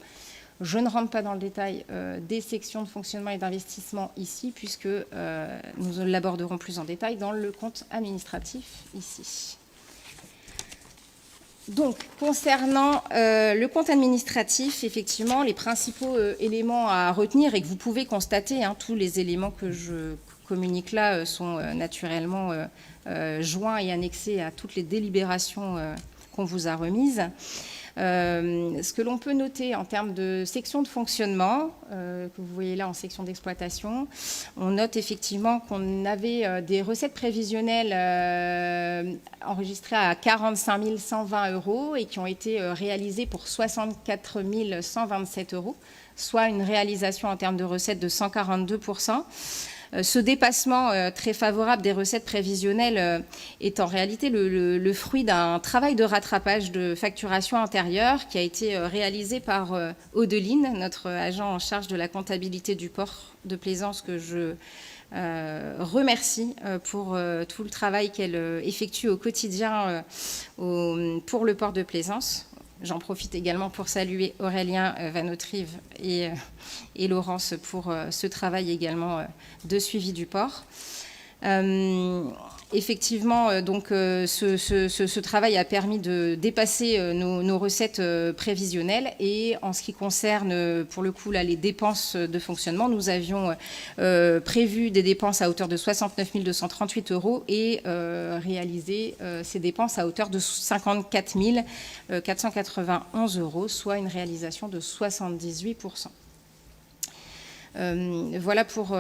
Je ne rentre pas dans le détail des sections de fonctionnement et d'investissement ici, puisque nous l'aborderons plus en détail dans le compte administratif ici. Donc, concernant le compte administratif, effectivement, les principaux éléments à retenir et que vous pouvez constater, tous les éléments que je communique là sont naturellement joints et annexés à toutes les délibérations qu'on vous a remises. Ce que l'on peut noter en termes de section de fonctionnement, que vous voyez là en section d'exploitation, on note effectivement qu'on avait des recettes prévisionnelles enregistrées à 45 120 € et qui ont été réalisées pour 64 127 €, soit une réalisation en termes de recettes de 142%. Ce dépassement très favorable des recettes prévisionnelles est en réalité le fruit d'un travail de rattrapage de facturation antérieure qui a été réalisé par Audeline, notre agent en charge de la comptabilité du port de Plaisance, que je remercie pour tout le travail qu'elle effectue au quotidien pour le port de Plaisance. J'en profite également pour saluer Aurélien Vanotrive et Laurence pour ce travail également de suivi du port. Effectivement, donc, ce travail a permis de dépasser nos recettes prévisionnelles. Et en ce qui concerne, pour le coup, là, les dépenses de fonctionnement, nous avions prévu des dépenses à hauteur de 69 238 € et réalisé ces dépenses à hauteur de 54 491 €, soit une réalisation de 78%. Voilà pour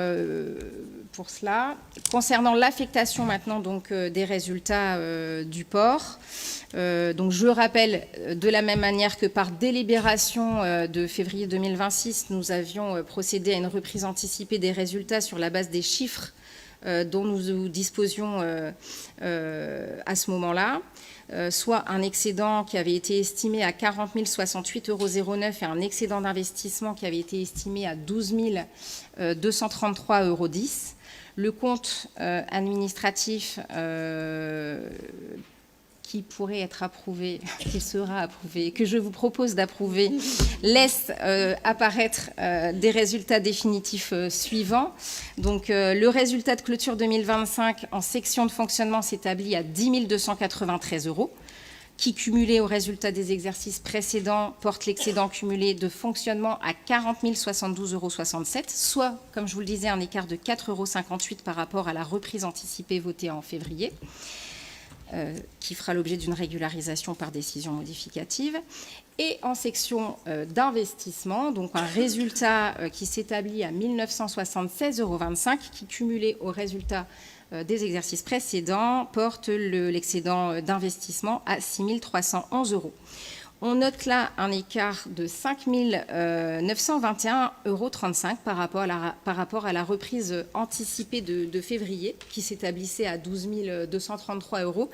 cela. Concernant l'affectation maintenant donc, des résultats du port, donc je rappelle de la même manière que par délibération de février 2026, nous avions procédé à une reprise anticipée des résultats sur la base des chiffres dont nous disposions à ce moment-là. Soit un excédent qui avait été estimé à 40 068,09 € et un excédent d'investissement qui avait été estimé à 12 233,10 €. Le compte administratif qui pourrait être approuvé, qui sera approuvé, que je vous propose d'approuver, laisse apparaître des résultats définitifs suivants. Donc, le résultat de clôture 2025 en section de fonctionnement s'établit à 10 293 €, qui, cumulé au résultat des exercices précédents, porte l'excédent cumulé de fonctionnement à 40 072,67 €, soit, comme je vous le disais, un écart de 4,58 € par rapport à la reprise anticipée votée en février, qui fera l'objet d'une régularisation par décision modificative. Et en section d'investissement, donc un résultat qui s'établit à 1 976,25 €, qui, cumulé au résultat des exercices précédents, porte l'excédent d'investissement à 6 311 €. On note là un écart de 5 921,35 € par rapport à la reprise anticipée de février, qui s'établissait à 12 233 €.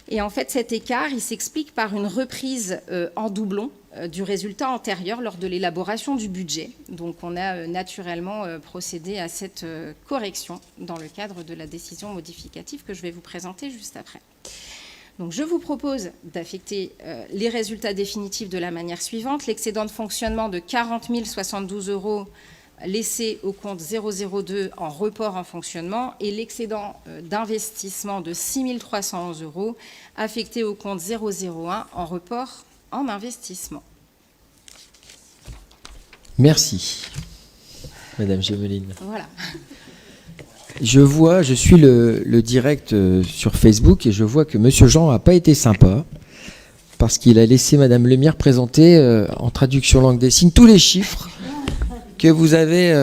Et en fait, cet écart, il s'explique par une reprise en doublon du résultat antérieur lors de l'élaboration du budget. Donc, on a naturellement procédé à cette correction dans le cadre de la décision modificative que je vais vous présenter juste après. Donc, je vous propose d'affecter les résultats définitifs de la manière suivante. L'excédent de fonctionnement de 40 072 € laissé au compte 002 en report en fonctionnement et l'excédent d'investissement de 6 311 € affecté au compte 001 en report en investissement. Merci, Madame Gémeline. Voilà. Je suis le direct sur Facebook et je vois que Monsieur Jean n'a pas été sympa parce qu'il a laissé Madame Lemire présenter en traduction langue des signes tous les chiffres que vous avez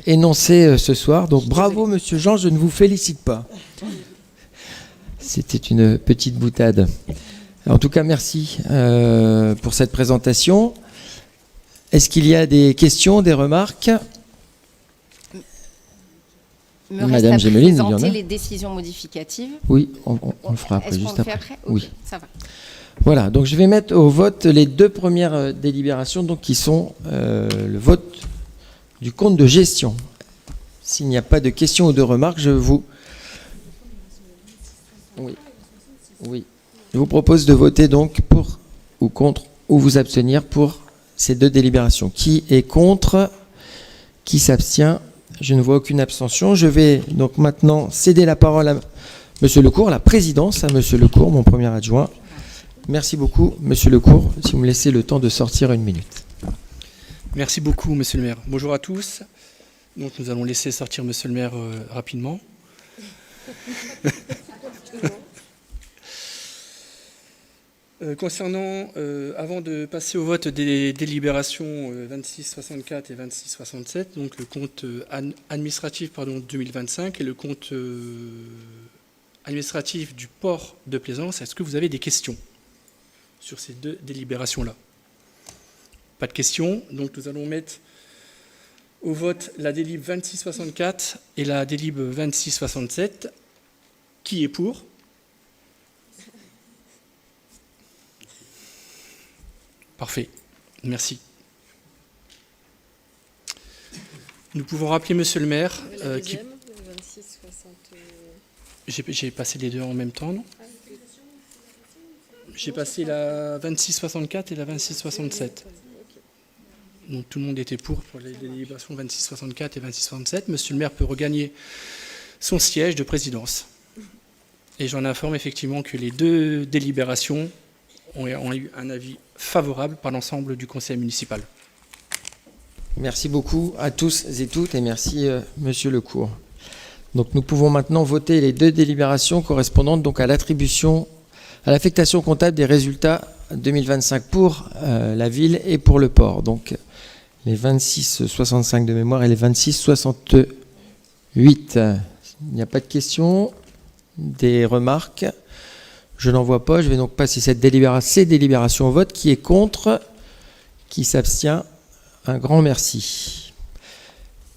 énoncés ce soir. Donc bravo Monsieur Jean, je ne vous félicite pas. C'était une petite boutade. En tout cas, merci pour cette présentation. Est-ce qu'il y a des questions, des remarques ? Me reste à présenter les décisions modificatives. Oui, on le fera après, Est-ce qu'on juste le fait après. après ? Okay, Oui. Ça va. Voilà, donc je vais mettre au vote les deux premières délibérations, donc qui sont le vote du compte de gestion. S'il n'y a pas de questions ou de remarques, je vous... Oui. Je vous propose de voter donc pour ou contre ou vous abstenir pour ces deux délibérations. Qui est contre? Qui s'abstient? Je ne vois aucune abstention. Je vais donc maintenant céder la parole à Monsieur Lecourt, la présidence à Monsieur Lecourt, mon premier adjoint. Merci beaucoup, Monsieur Lecourt, si vous me laissez le temps de sortir 1 minute. Merci beaucoup, Monsieur le maire. Bonjour à tous. Donc, nous allons laisser sortir Monsieur le maire rapidement. Concernant, avant de passer au vote des délibérations 2664 et 2667, donc le compte administratif 2025 et le compte administratif du port de Plaisance, est-ce que vous avez des questions sur ces deux délibérations-là? Pas de questions, donc nous allons mettre au vote la délib 2664 et la délib 2667. Qui est pour? Parfait, merci. Nous pouvons rappeler Monsieur le maire. J'ai passé les deux en même temps, non? J'ai passé la 2664 et la 2667. Donc tout le monde était pour les délibérations 2664 et 2667. Monsieur le maire peut regagner son siège de présidence. Et j'en informe effectivement que les deux délibérations ont eu un avis favorable par l'ensemble du conseil municipal. Merci beaucoup à tous et toutes et merci Monsieur Lecourt. Donc nous pouvons maintenant voter les deux délibérations correspondantes donc à l'attribution, à l'affectation comptable des résultats 2025 pour la ville et pour le port. Donc les 26,65 de mémoire et les 26,68. Il n'y a pas de questions, des remarques? Je n'en vois pas. Je vais donc passer ces délibérations au vote. Qui est contre? Qui s'abstient? Un grand merci.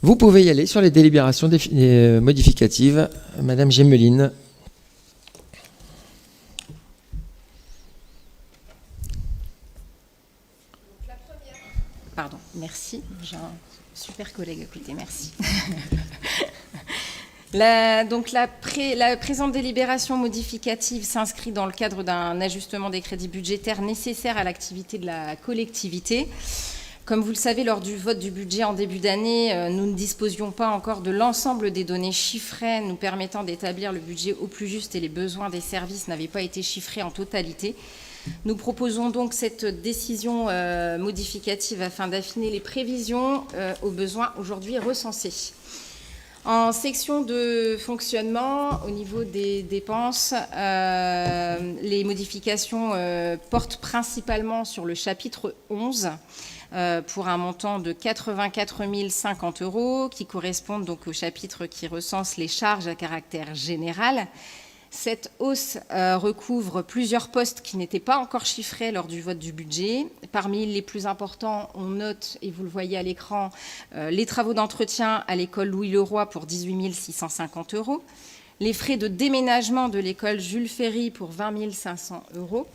Vous pouvez y aller sur les délibérations modificatives. Madame Gemeline. Pardon, merci. J'ai un super collègue à côté, merci. La présente délibération modificative s'inscrit dans le cadre d'un ajustement des crédits budgétaires nécessaires à l'activité de la collectivité. Comme vous le savez, lors du vote du budget en début d'année, nous ne disposions pas encore de l'ensemble des données chiffrées nous permettant d'établir le budget au plus juste et les besoins des services n'avaient pas été chiffrés en totalité. Nous proposons donc cette décision modificative afin d'affiner les prévisions aux besoins aujourd'hui recensés. En section de fonctionnement, au niveau des dépenses, les modifications portent principalement sur le chapitre 11 pour un montant de 84 050 € qui correspondent donc au chapitre qui recense les charges à caractère général. Cette hausse recouvre plusieurs postes qui n'étaient pas encore chiffrés lors du vote du budget. Parmi les plus importants, on note, et vous le voyez à l'écran, les travaux d'entretien à l'école Louis-le-Roi pour 18 650 €, les frais de déménagement de l'école Jules Ferry pour 20 500 €,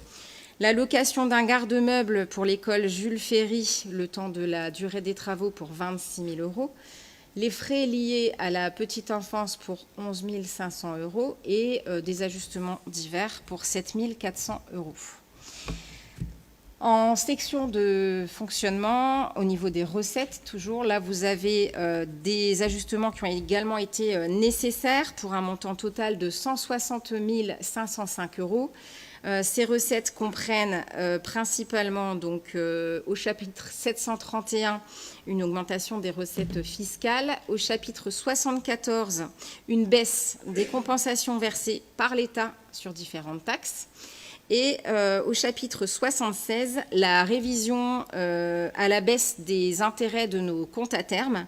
la location d'un garde-meuble pour l'école Jules Ferry le temps de la durée des travaux pour 26 000 €, les frais liés à la petite enfance pour 11 500 € et des ajustements divers pour 7 400 €. En section de fonctionnement, au niveau des recettes, toujours, là, vous avez des ajustements qui ont également été nécessaires pour un montant total de 160 505 €. Ces recettes comprennent principalement donc, au chapitre 731 une augmentation des recettes fiscales, au chapitre 74 une baisse des compensations versées par l'État sur différentes taxes et au chapitre 76 la révision à la baisse des intérêts de nos comptes à terme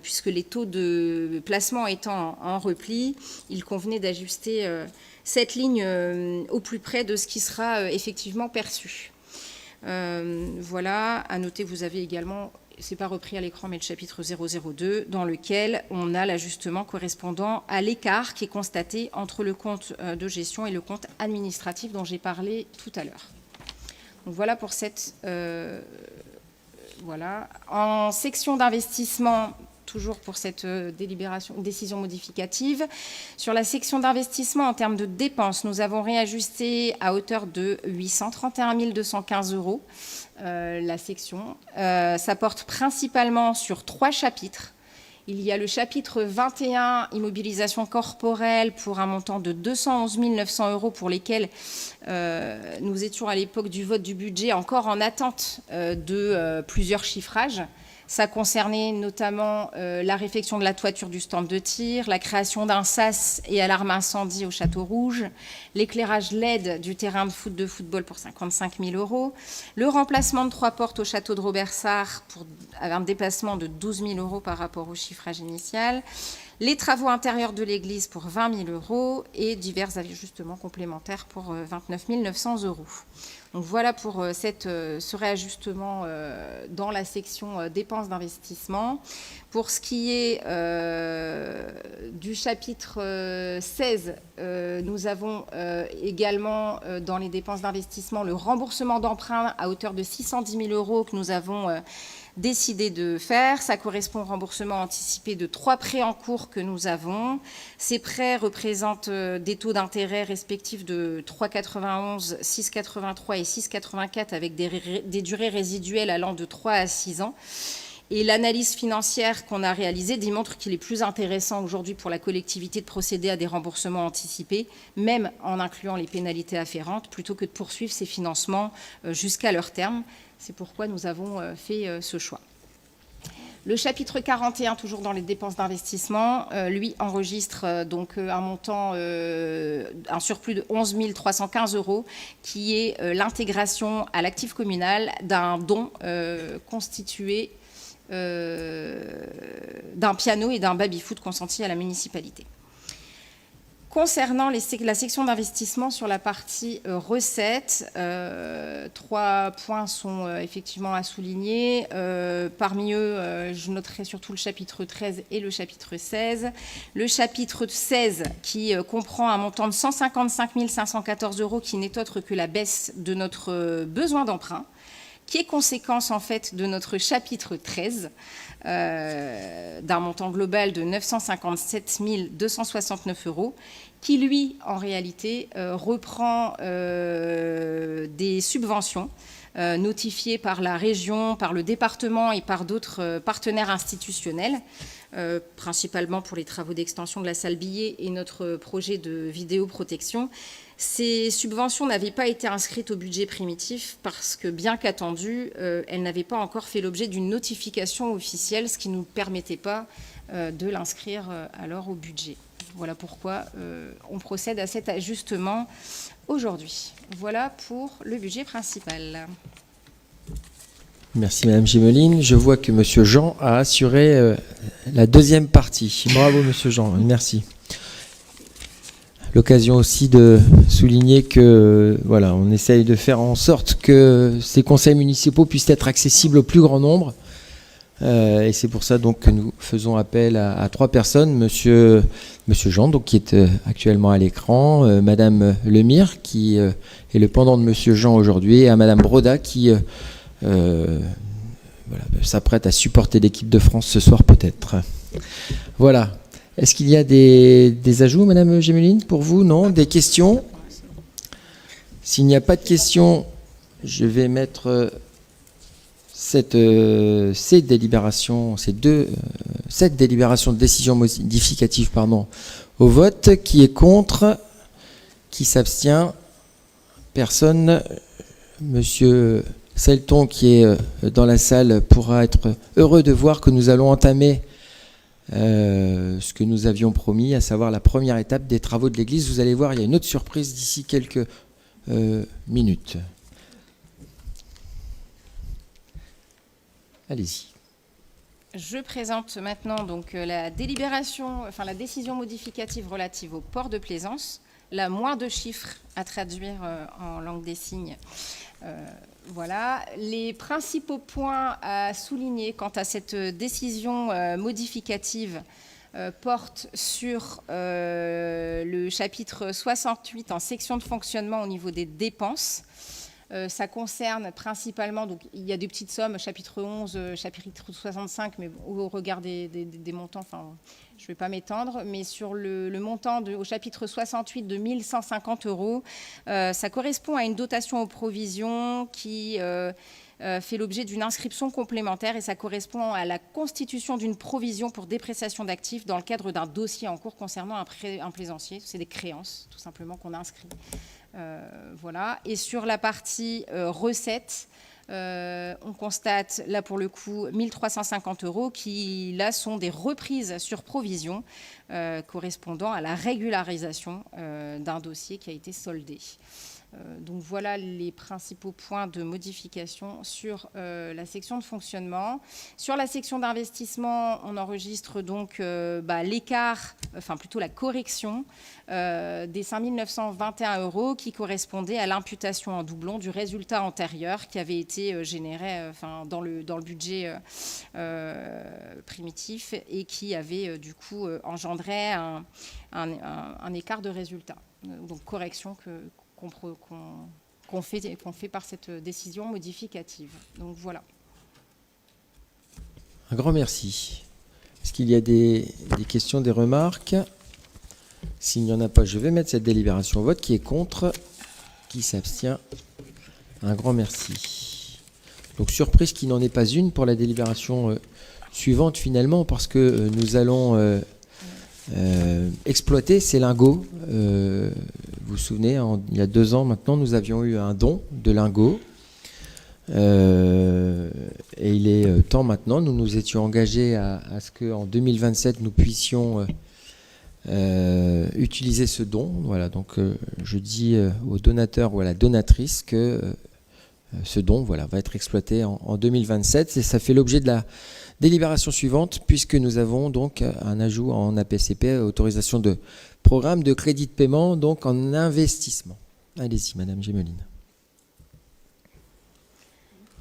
puisque les taux de placement étant en repli, il convenait d'ajuster cette ligne au plus près de ce qui sera effectivement perçu. Voilà, à noter, vous avez également, c'est pas repris à l'écran, mais le chapitre 002, dans lequel on a l'ajustement correspondant à l'écart qui est constaté entre le compte de gestion et le compte administratif dont j'ai parlé tout à l'heure. Donc voilà pour cette... voilà. En section d'investissement, toujours pour cette décision modificative, sur la section d'investissement en termes de dépenses, nous avons réajusté à hauteur de 831 215 € la section. Ça porte principalement sur 3 chapitres. Il y a le chapitre 21, immobilisation corporelle, pour un montant de 211 900 € pour lesquels nous étions à l'époque du vote du budget encore en attente de plusieurs chiffrages. Ça concernait notamment la réfection de la toiture du stand de tir, la création d'un sas et alarme incendie au Château Rouge, l'éclairage LED du terrain de football pour 55 000 €, le remplacement de 3 portes au Château de Robersart pour un dépassement de 12 000 € par rapport au chiffrage initial, les travaux intérieurs de l'église pour 20 000 € et divers ajustements complémentaires pour 29 900 €. Donc voilà pour ce réajustement dans la section dépenses d'investissement. Pour ce qui est du chapitre 16, nous avons également dans les dépenses d'investissement le remboursement d'emprunts à hauteur de 610 000 € que nous avons décidé de faire. Ça correspond au remboursement anticipé de 3 prêts en cours que nous avons. Ces prêts représentent des taux d'intérêt respectifs de 3,91, 6,83 et 6,84 avec des durées résiduelles allant de 3 à 6 ans. Et l'analyse financière qu'on a réalisée démontre qu'il est plus intéressant aujourd'hui pour la collectivité de procéder à des remboursements anticipés, même en incluant les pénalités afférentes, plutôt que de poursuivre ces financements jusqu'à leur terme. C'est pourquoi nous avons fait ce choix. Le chapitre 41, toujours dans les dépenses d'investissement, lui enregistre donc un montant, un surplus de 11 315 €, qui est l'intégration à l'actif communal d'un don constitué d'un piano et d'un baby-foot consentis à la municipalité. Concernant la section d'investissement sur la partie recettes, 3 points sont effectivement à souligner. Parmi eux, je noterai surtout le chapitre 13 et le chapitre 16. Le chapitre 16 qui comprend un montant de 155 514 € qui n'est autre que la baisse de notre besoin d'emprunt, qui est conséquence en fait de notre chapitre 13, d'un montant global de 957 269 €, qui lui, en réalité, reprend des subventions notifiées par la région, par le département et par d'autres partenaires institutionnels, principalement pour les travaux d'extension de la salle Billet et notre projet de vidéoprotection. Ces subventions n'avaient pas été inscrites au budget primitif parce que, bien qu'attendues, elles n'avaient pas encore fait l'objet d'une notification officielle, ce qui ne nous permettait pas de l'inscrire alors au budget. Voilà pourquoi on procède à cet ajustement aujourd'hui. Voilà pour le budget principal. Merci Madame Gémeline. Je vois que Monsieur Jean a assuré la deuxième partie. Bravo Monsieur Jean, merci. L'occasion aussi de souligner que voilà, on essaye de faire en sorte que ces conseils municipaux puissent être accessibles au plus grand nombre. Et c'est pour ça donc que nous faisons appel à 3 personnes, Monsieur Jean, donc, qui est actuellement à l'écran, Madame Lemire, qui est le pendant de Monsieur Jean aujourd'hui, et à Madame Broda, qui s'apprête à supporter l'équipe de France ce soir peut-être. Voilà. Est-ce qu'il y a des ajouts, Madame Gémeline, pour vous? Non? Des questions? S'il n'y a pas de questions, je vais mettre cette délibération de décision modificative au vote. Qui est contre? Qui s'abstient? Personne. Monsieur Selton, qui est dans la salle, pourra être heureux de voir que nous allons entamer ce que nous avions promis, à savoir la première étape des travaux de l'église. Vous allez voir, il y a une autre surprise d'ici quelques minutes. Allez-y. Je présente maintenant donc la décision modificative relative au port de Plaisance. Là, moins de chiffres à traduire en langue des signes. Voilà. Les principaux points à souligner quant à cette décision modificative portent sur le chapitre 68 en section de fonctionnement au niveau des dépenses. Ça concerne principalement, donc il y a des petites sommes, chapitre 11, chapitre 65, mais au regard des montants, enfin, je ne vais pas m'étendre, mais sur le montant au chapitre 68 de 1 150 €, ça correspond à une dotation aux provisions qui fait l'objet d'une inscription complémentaire et ça correspond à la constitution d'une provision pour dépréciation d'actifs dans le cadre d'un dossier en cours concernant un plaisancier. C'est des créances, tout simplement, qu'on a inscrit. Voilà. Et sur la partie recettes, on constate, là pour le coup, 1 350 € qui, là, sont des reprises sur provision correspondant à la régularisation d'un dossier qui a été soldé. Donc voilà les principaux points de modification sur la section de fonctionnement. Sur la section d'investissement, on enregistre donc l'écart, enfin plutôt la correction des 5 921 € qui correspondait à l'imputation en doublon du résultat antérieur qui avait été généré dans le budget primitif et qui avait du coup engendré un écart de résultat. Donc correction qu'on fait par cette décision modificative. Donc voilà. Un grand merci. Est-ce qu'il y a des questions, des remarques? S'il n'y en a pas, je vais mettre cette délibération au vote. Qui est contre? Qui s'abstient? Un grand merci. Donc surprise qu'il n'en ait pas une pour la délibération suivante finalement, parce que nous allons exploiter ces lingots. Vous vous souvenez, il y a 2 ans maintenant, nous avions eu un don de lingots. Et il est temps maintenant, nous nous étions engagés à ce qu'en 2027, nous puissions utiliser ce don. Voilà, donc je dis au donateur ou à la donatrice que ce don va être exploité en 2027. Et ça fait l'objet de la délibération suivante, puisque nous avons donc un ajout en APCP, autorisation de programme de crédit de paiement, donc en investissement. Allez-y, Madame Gémeline.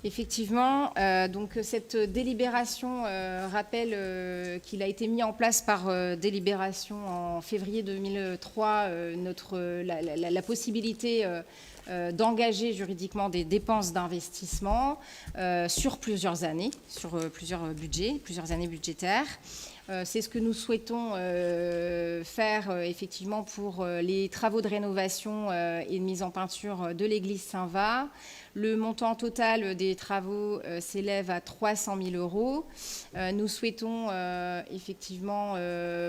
Effectivement, donc cette délibération rappelle qu'il a été mis en place par délibération en février 2003 la possibilité d'engager juridiquement des dépenses d'investissement sur plusieurs années, sur plusieurs années budgétaires. C'est ce que nous souhaitons faire effectivement pour les travaux de rénovation et de mise en peinture de l'église Saint-Va. Le montant total des travaux s'élève à 300 000 €. Nous souhaitons effectivement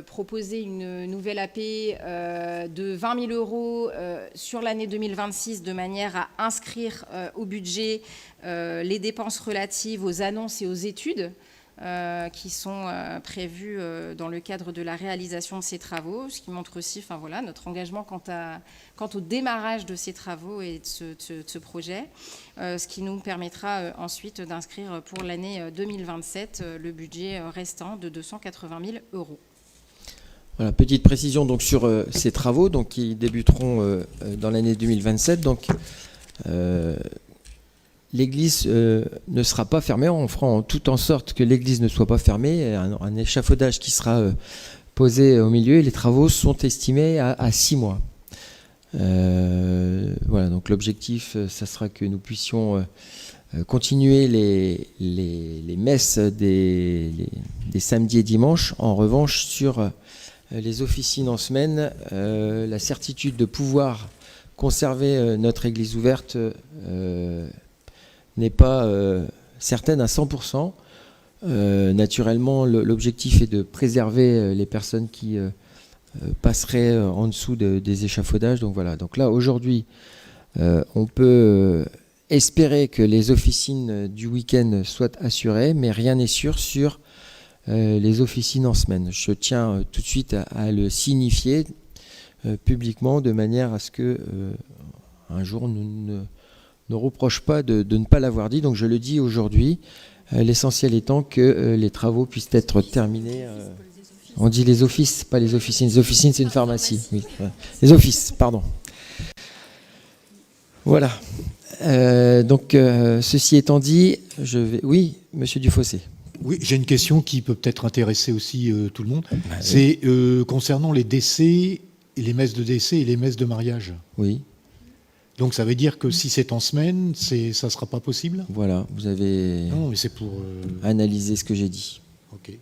proposer une nouvelle AP de 20 000 € sur l'année 2026 de manière à inscrire au budget les dépenses relatives aux annonces et aux études qui sont prévues dans le cadre de la réalisation de ces travaux, ce qui montre aussi notre engagement quant au démarrage de ces travaux et de ce projet, ce qui nous permettra ensuite d'inscrire pour l'année 2027 le budget restant de 280 000 €. Voilà, petite précision donc sur ces travaux donc, qui débuteront dans l'année 2027. Donc, l'église ne sera pas fermée. On fera tout en sorte que l'église ne soit pas fermée. Un échafaudage qui sera posé au milieu. Et les travaux sont estimés à 6 mois. Voilà, donc l'objectif, ça sera que nous puissions continuer les messes des samedis et dimanches. En revanche, sur les officines en semaine, la certitude de pouvoir conserver notre église ouverte n'est pas certaine à 100%. Naturellement, l'objectif est de préserver les personnes qui passeraient en dessous des échafaudages. Donc voilà. Donc là, aujourd'hui, on peut espérer que les officines du week-end soient assurées, mais rien n'est sûr sur les officines en semaine. Je tiens tout de suite à le signifier publiquement de manière à ce que un jour nous ne reproche pas de ne pas l'avoir dit. Donc je le dis aujourd'hui, l'essentiel étant que les travaux puissent être terminés. On dit les offices, pas les officines. Les officines, c'est une pharmacie. Oui, les offices, pardon. Voilà. Donc ceci étant dit, je vais... Oui, Monsieur Dufossé. Oui, j'ai une question qui peut peut-être intéresser aussi tout le monde. C'est concernant les décès, les messes de décès et les messes de mariage. Oui. Donc ça veut dire que si c'est en semaine, ça ne sera pas possible? Voilà, vous avez Non, mais c'est pour... analysé ce que j'ai dit. Ok.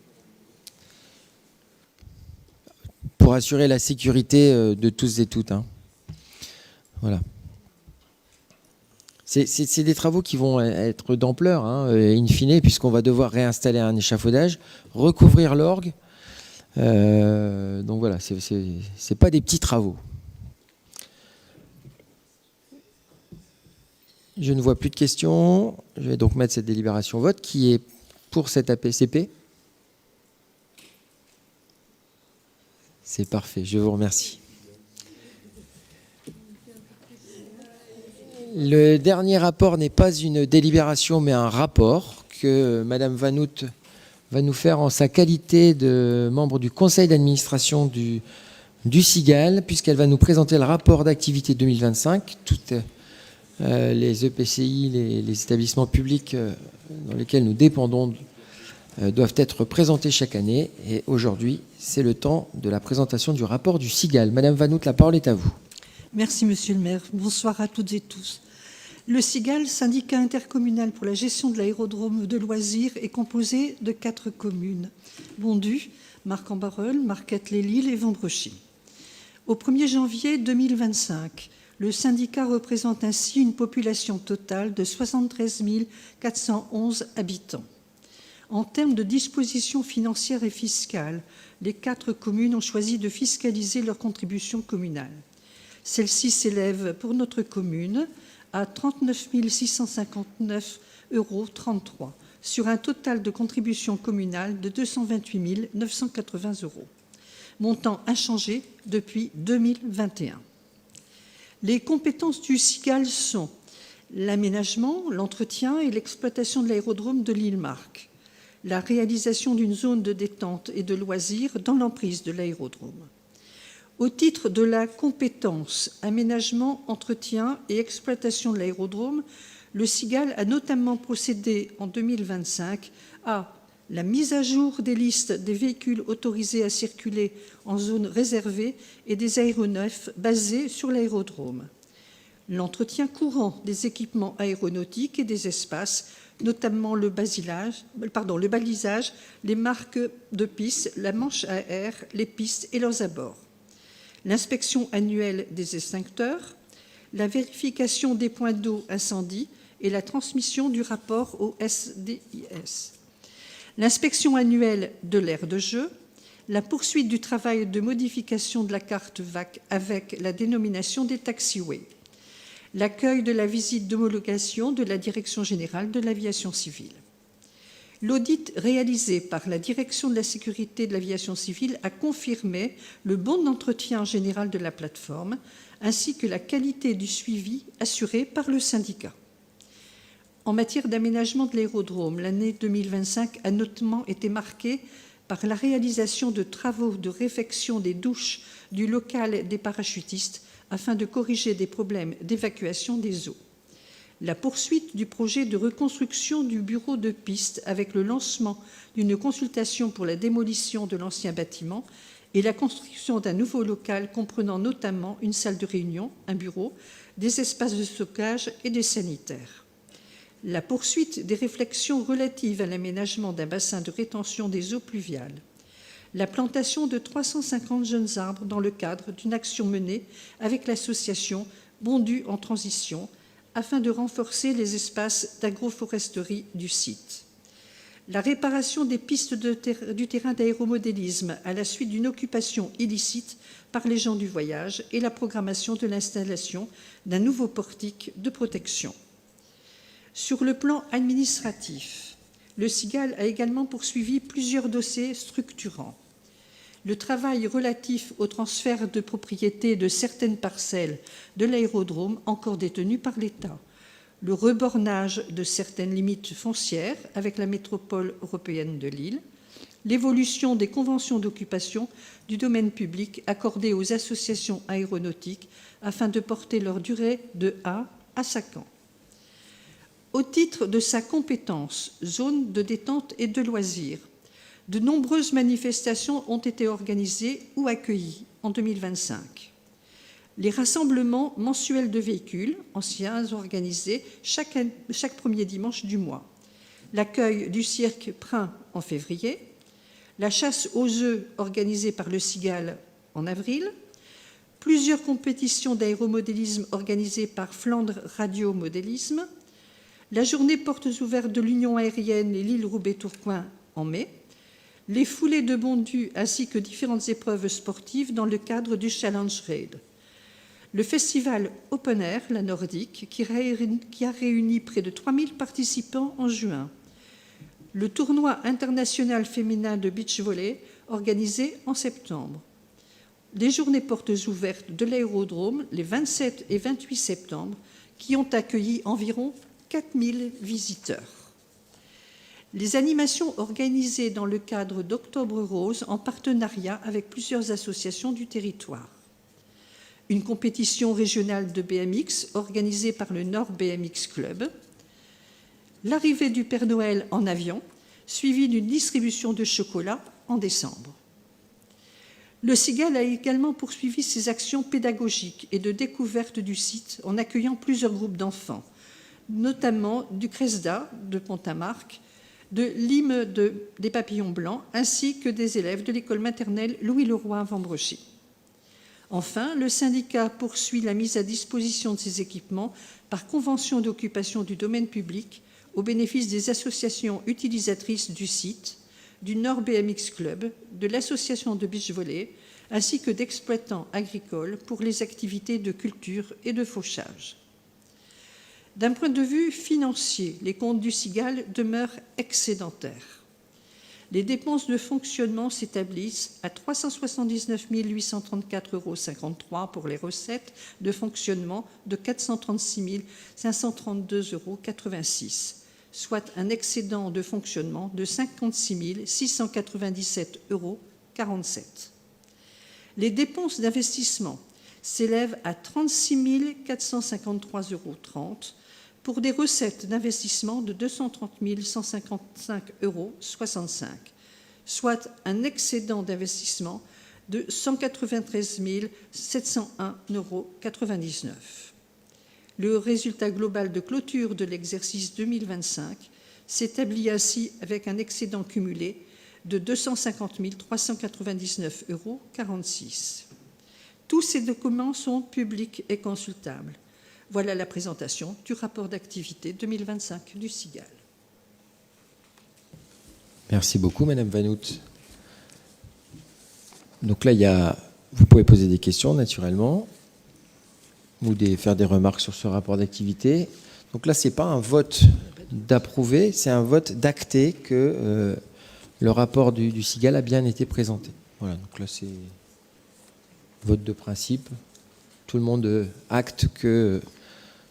Pour assurer la sécurité de tous et toutes. Hein. Voilà. C'est des travaux qui vont être d'ampleur, hein, in fine, puisqu'on va devoir réinstaller un échafaudage, recouvrir l'orgue. Donc voilà, c'est pas des petits travaux. Je ne vois plus de questions. Je vais donc mettre cette délibération au vote. Qui est pour cette APCP? C'est parfait, je vous remercie. Le dernier rapport n'est pas une délibération, mais un rapport que Madame Vanout va nous faire en sa qualité de membre du conseil d'administration du SIGAL, puisqu'elle va nous présenter le rapport d'activité 2025. Toutes les EPCI, les établissements publics dans lesquels nous dépendons doivent être présentés chaque année. Et aujourd'hui, c'est le temps de la présentation du rapport du SIGAL. Madame Vanout, la parole est à vous. Merci, Monsieur le maire. Bonsoir à toutes et tous. Le SIGAL, syndicat intercommunal pour la gestion de l'aérodrome de loisirs, est composé de 4 communes. Bondu, Marc-en-Barœul, Marquette-les-Lilles et Vambrechy. Au 1er janvier 2025, le syndicat représente ainsi une population totale de 73 411 habitants. En termes de dispositions financières et fiscales, les 4 communes ont choisi de fiscaliser leurs contributions communales. Celles-ci s'élèvent pour notre commune à 39 659,33 € sur un total de contributions communales de 228 980 €, montant inchangé depuis 2021. Les compétences du SIGAL sont l'aménagement, l'entretien et l'exploitation de l'aérodrome de l'Île-Marc, la réalisation d'une zone de détente et de loisirs dans l'emprise de l'aérodrome. Au titre de la compétence aménagement, entretien et exploitation de l'aérodrome, le SIGAL a notamment procédé en 2025 à la mise à jour des listes des véhicules autorisés à circuler en zone réservée et des aéronefs basés sur l'aérodrome, l'entretien courant des équipements aéronautiques et des espaces, notamment le balisage, les marques de pistes, la manche à air, les pistes et leurs abords, l'inspection annuelle des extincteurs, la vérification des points d'eau incendie et la transmission du rapport au SDIS, l'inspection annuelle de l'aire de jeu, la poursuite du travail de modification de la carte VAC avec la dénomination des taxiways, l'accueil de la visite d'homologation de la Direction générale de l'aviation civile. L'audit réalisé par la Direction de la sécurité de l'aviation civile a confirmé le bon entretien général de la plateforme, ainsi que la qualité du suivi assuré par le syndicat. En matière d'aménagement de l'aérodrome, l'année 2025 a notamment été marquée par la réalisation de travaux de réfection des douches du local des parachutistes afin de corriger des problèmes d'évacuation des eaux. La poursuite du projet de reconstruction du bureau de piste avec le lancement d'une consultation pour la démolition de l'ancien bâtiment et la construction d'un nouveau local comprenant notamment une salle de réunion, un bureau, des espaces de stockage et des sanitaires. La poursuite des réflexions relatives à l'aménagement d'un bassin de rétention des eaux pluviales. La plantation de 350 jeunes arbres dans le cadre d'une action menée avec l'association Bondu en transition afin de renforcer les espaces d'agroforesterie du site. La réparation des pistes du terrain d'aéromodélisme à la suite d'une occupation illicite par les gens du voyage et la programmation de l'installation d'un nouveau portique de protection. Sur le plan administratif, le SIGAL a également poursuivi plusieurs dossiers structurants. Le travail relatif au transfert de propriété de certaines parcelles de l'aérodrome encore détenues par l'État, le rebornage de certaines limites foncières avec la métropole européenne de Lille, l'évolution des conventions d'occupation du domaine public accordées aux associations aéronautiques afin de porter leur durée de 1 à 5 ans. Au titre de sa compétence zone de détente et de loisirs, de nombreuses manifestations ont été organisées ou accueillies en 2025. Les rassemblements mensuels de véhicules anciens organisés chaque premier dimanche du mois. L'accueil du cirque Prin en février. La chasse aux œufs organisée par le Cigale en avril. Plusieurs compétitions d'aéromodélisme organisées par Flandre Radio Modélisme. La journée portes ouvertes de l'Union aérienne et l'île Roubaix-Tourcoing en mai. Les foulées de Bondu ainsi que différentes épreuves sportives dans le cadre du Challenge Raid. Le festival Open Air, la Nordique, qui a réuni près de 3000 participants en juin. Le tournoi international féminin de beach volley organisé en septembre. Les journées portes ouvertes de l'aérodrome les 27 et 28 septembre qui ont accueilli environ 4000 visiteurs. Les animations organisées dans le cadre d'Octobre Rose en partenariat avec plusieurs associations du territoire. Une compétition régionale de BMX organisée par le Nord BMX Club. L'arrivée du Père Noël en avion, suivie d'une distribution de chocolat en décembre. Le Cigale a également poursuivi ses actions pédagogiques et de découverte du site en accueillant plusieurs groupes d'enfants, notamment du CRESDA de Pont-à-Marc, de l'hymne des Papillons Blancs, ainsi que des élèves de l'école maternelle Louis-Leroy à Vambrechy. Enfin, le syndicat poursuit la mise à disposition de ces équipements par convention d'occupation du domaine public au bénéfice des associations utilisatrices du site, du Nord BMX Club, de l'association de beach volley, ainsi que d'exploitants agricoles pour les activités de culture et de fauchage. D'un point de vue financier, les comptes du Cigale demeurent excédentaires. Les dépenses de fonctionnement s'établissent à 379 834,53 € pour les recettes de fonctionnement de 436 532,86 €, soit un excédent de fonctionnement de 56 697,47 €. Les dépenses d'investissement s'élèvent à 36 453,30 € pour des recettes d'investissement de 230 155,65 €, soit un excédent d'investissement de 193 701,99 €. Le résultat global de clôture de l'exercice 2025 s'établit ainsi avec un excédent cumulé de 250 399,46 €. Tous ces documents sont publics et consultables. Voilà la présentation du rapport d'activité 2025 du Cigale. Merci beaucoup, Madame Vanout. Donc là, vous pouvez poser des questions, naturellement, ou faire des remarques sur ce rapport d'activité. Donc là, ce n'est pas un vote d'approuver, c'est un vote d'acter que le rapport du Cigale a bien été présenté. Voilà, donc là, c'est vote de principe. Tout le monde acte que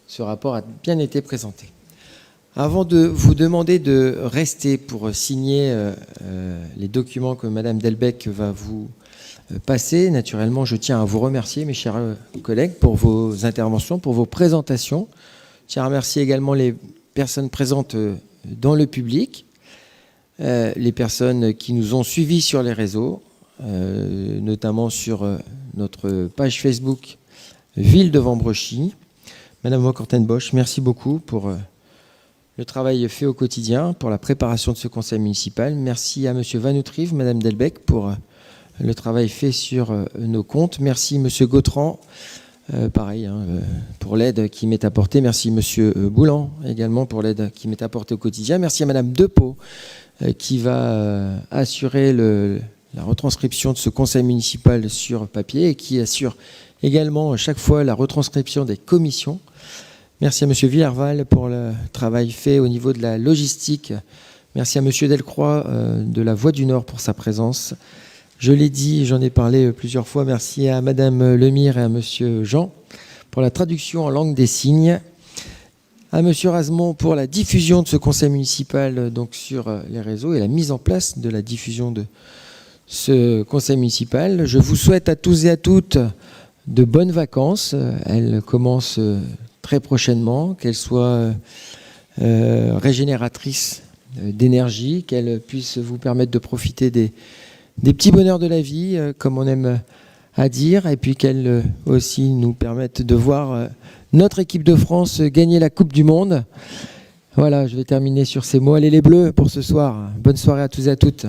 ce rapport a bien été présenté. Avant de vous demander de rester pour signer les documents que Madame Delbecq va vous passer, naturellement, je tiens à vous remercier, mes chers collègues, pour vos interventions, pour vos présentations. Je tiens à remercier également les personnes présentes dans le public, les personnes qui nous ont suivis sur les réseaux, notamment sur notre page Facebook Ville de Vambrechy. Madame Wockortenbosch, merci beaucoup pour le travail fait au quotidien, pour la préparation de ce conseil municipal. Merci à Monsieur Vanoutrive, Madame Delbecq, pour le travail fait sur nos comptes. Merci Monsieur Gautran, pareil, pour l'aide qui m'est apportée. Merci Monsieur Boulan également pour l'aide qui m'est apportée au quotidien. Merci à Madame Depeau qui va assurer la retranscription de ce conseil municipal sur papier et qui assure également chaque fois la retranscription des commissions. Merci à Monsieur Villarval pour le travail fait au niveau de la logistique. Merci à Monsieur Delcroix de la Voix du Nord pour sa présence. Je l'ai dit, j'en ai parlé plusieurs fois. Merci à Madame Lemire et à Monsieur Jean pour la traduction en langue des signes. À Monsieur Razemont pour la diffusion de ce conseil municipal donc sur les réseaux et la mise en place de la diffusion de ce conseil municipal. Je vous souhaite à tous et à toutes de bonnes vacances. Elles commencent très prochainement, qu'elles soient régénératrices d'énergie, qu'elles puissent vous permettre de profiter des petits bonheurs de la vie, comme on aime à dire et puis qu'elles aussi nous permettent de voir notre équipe de France gagner la Coupe du Monde. Voilà, je vais terminer sur ces mots. Allez les Bleus pour ce soir. Bonne soirée à tous et à toutes.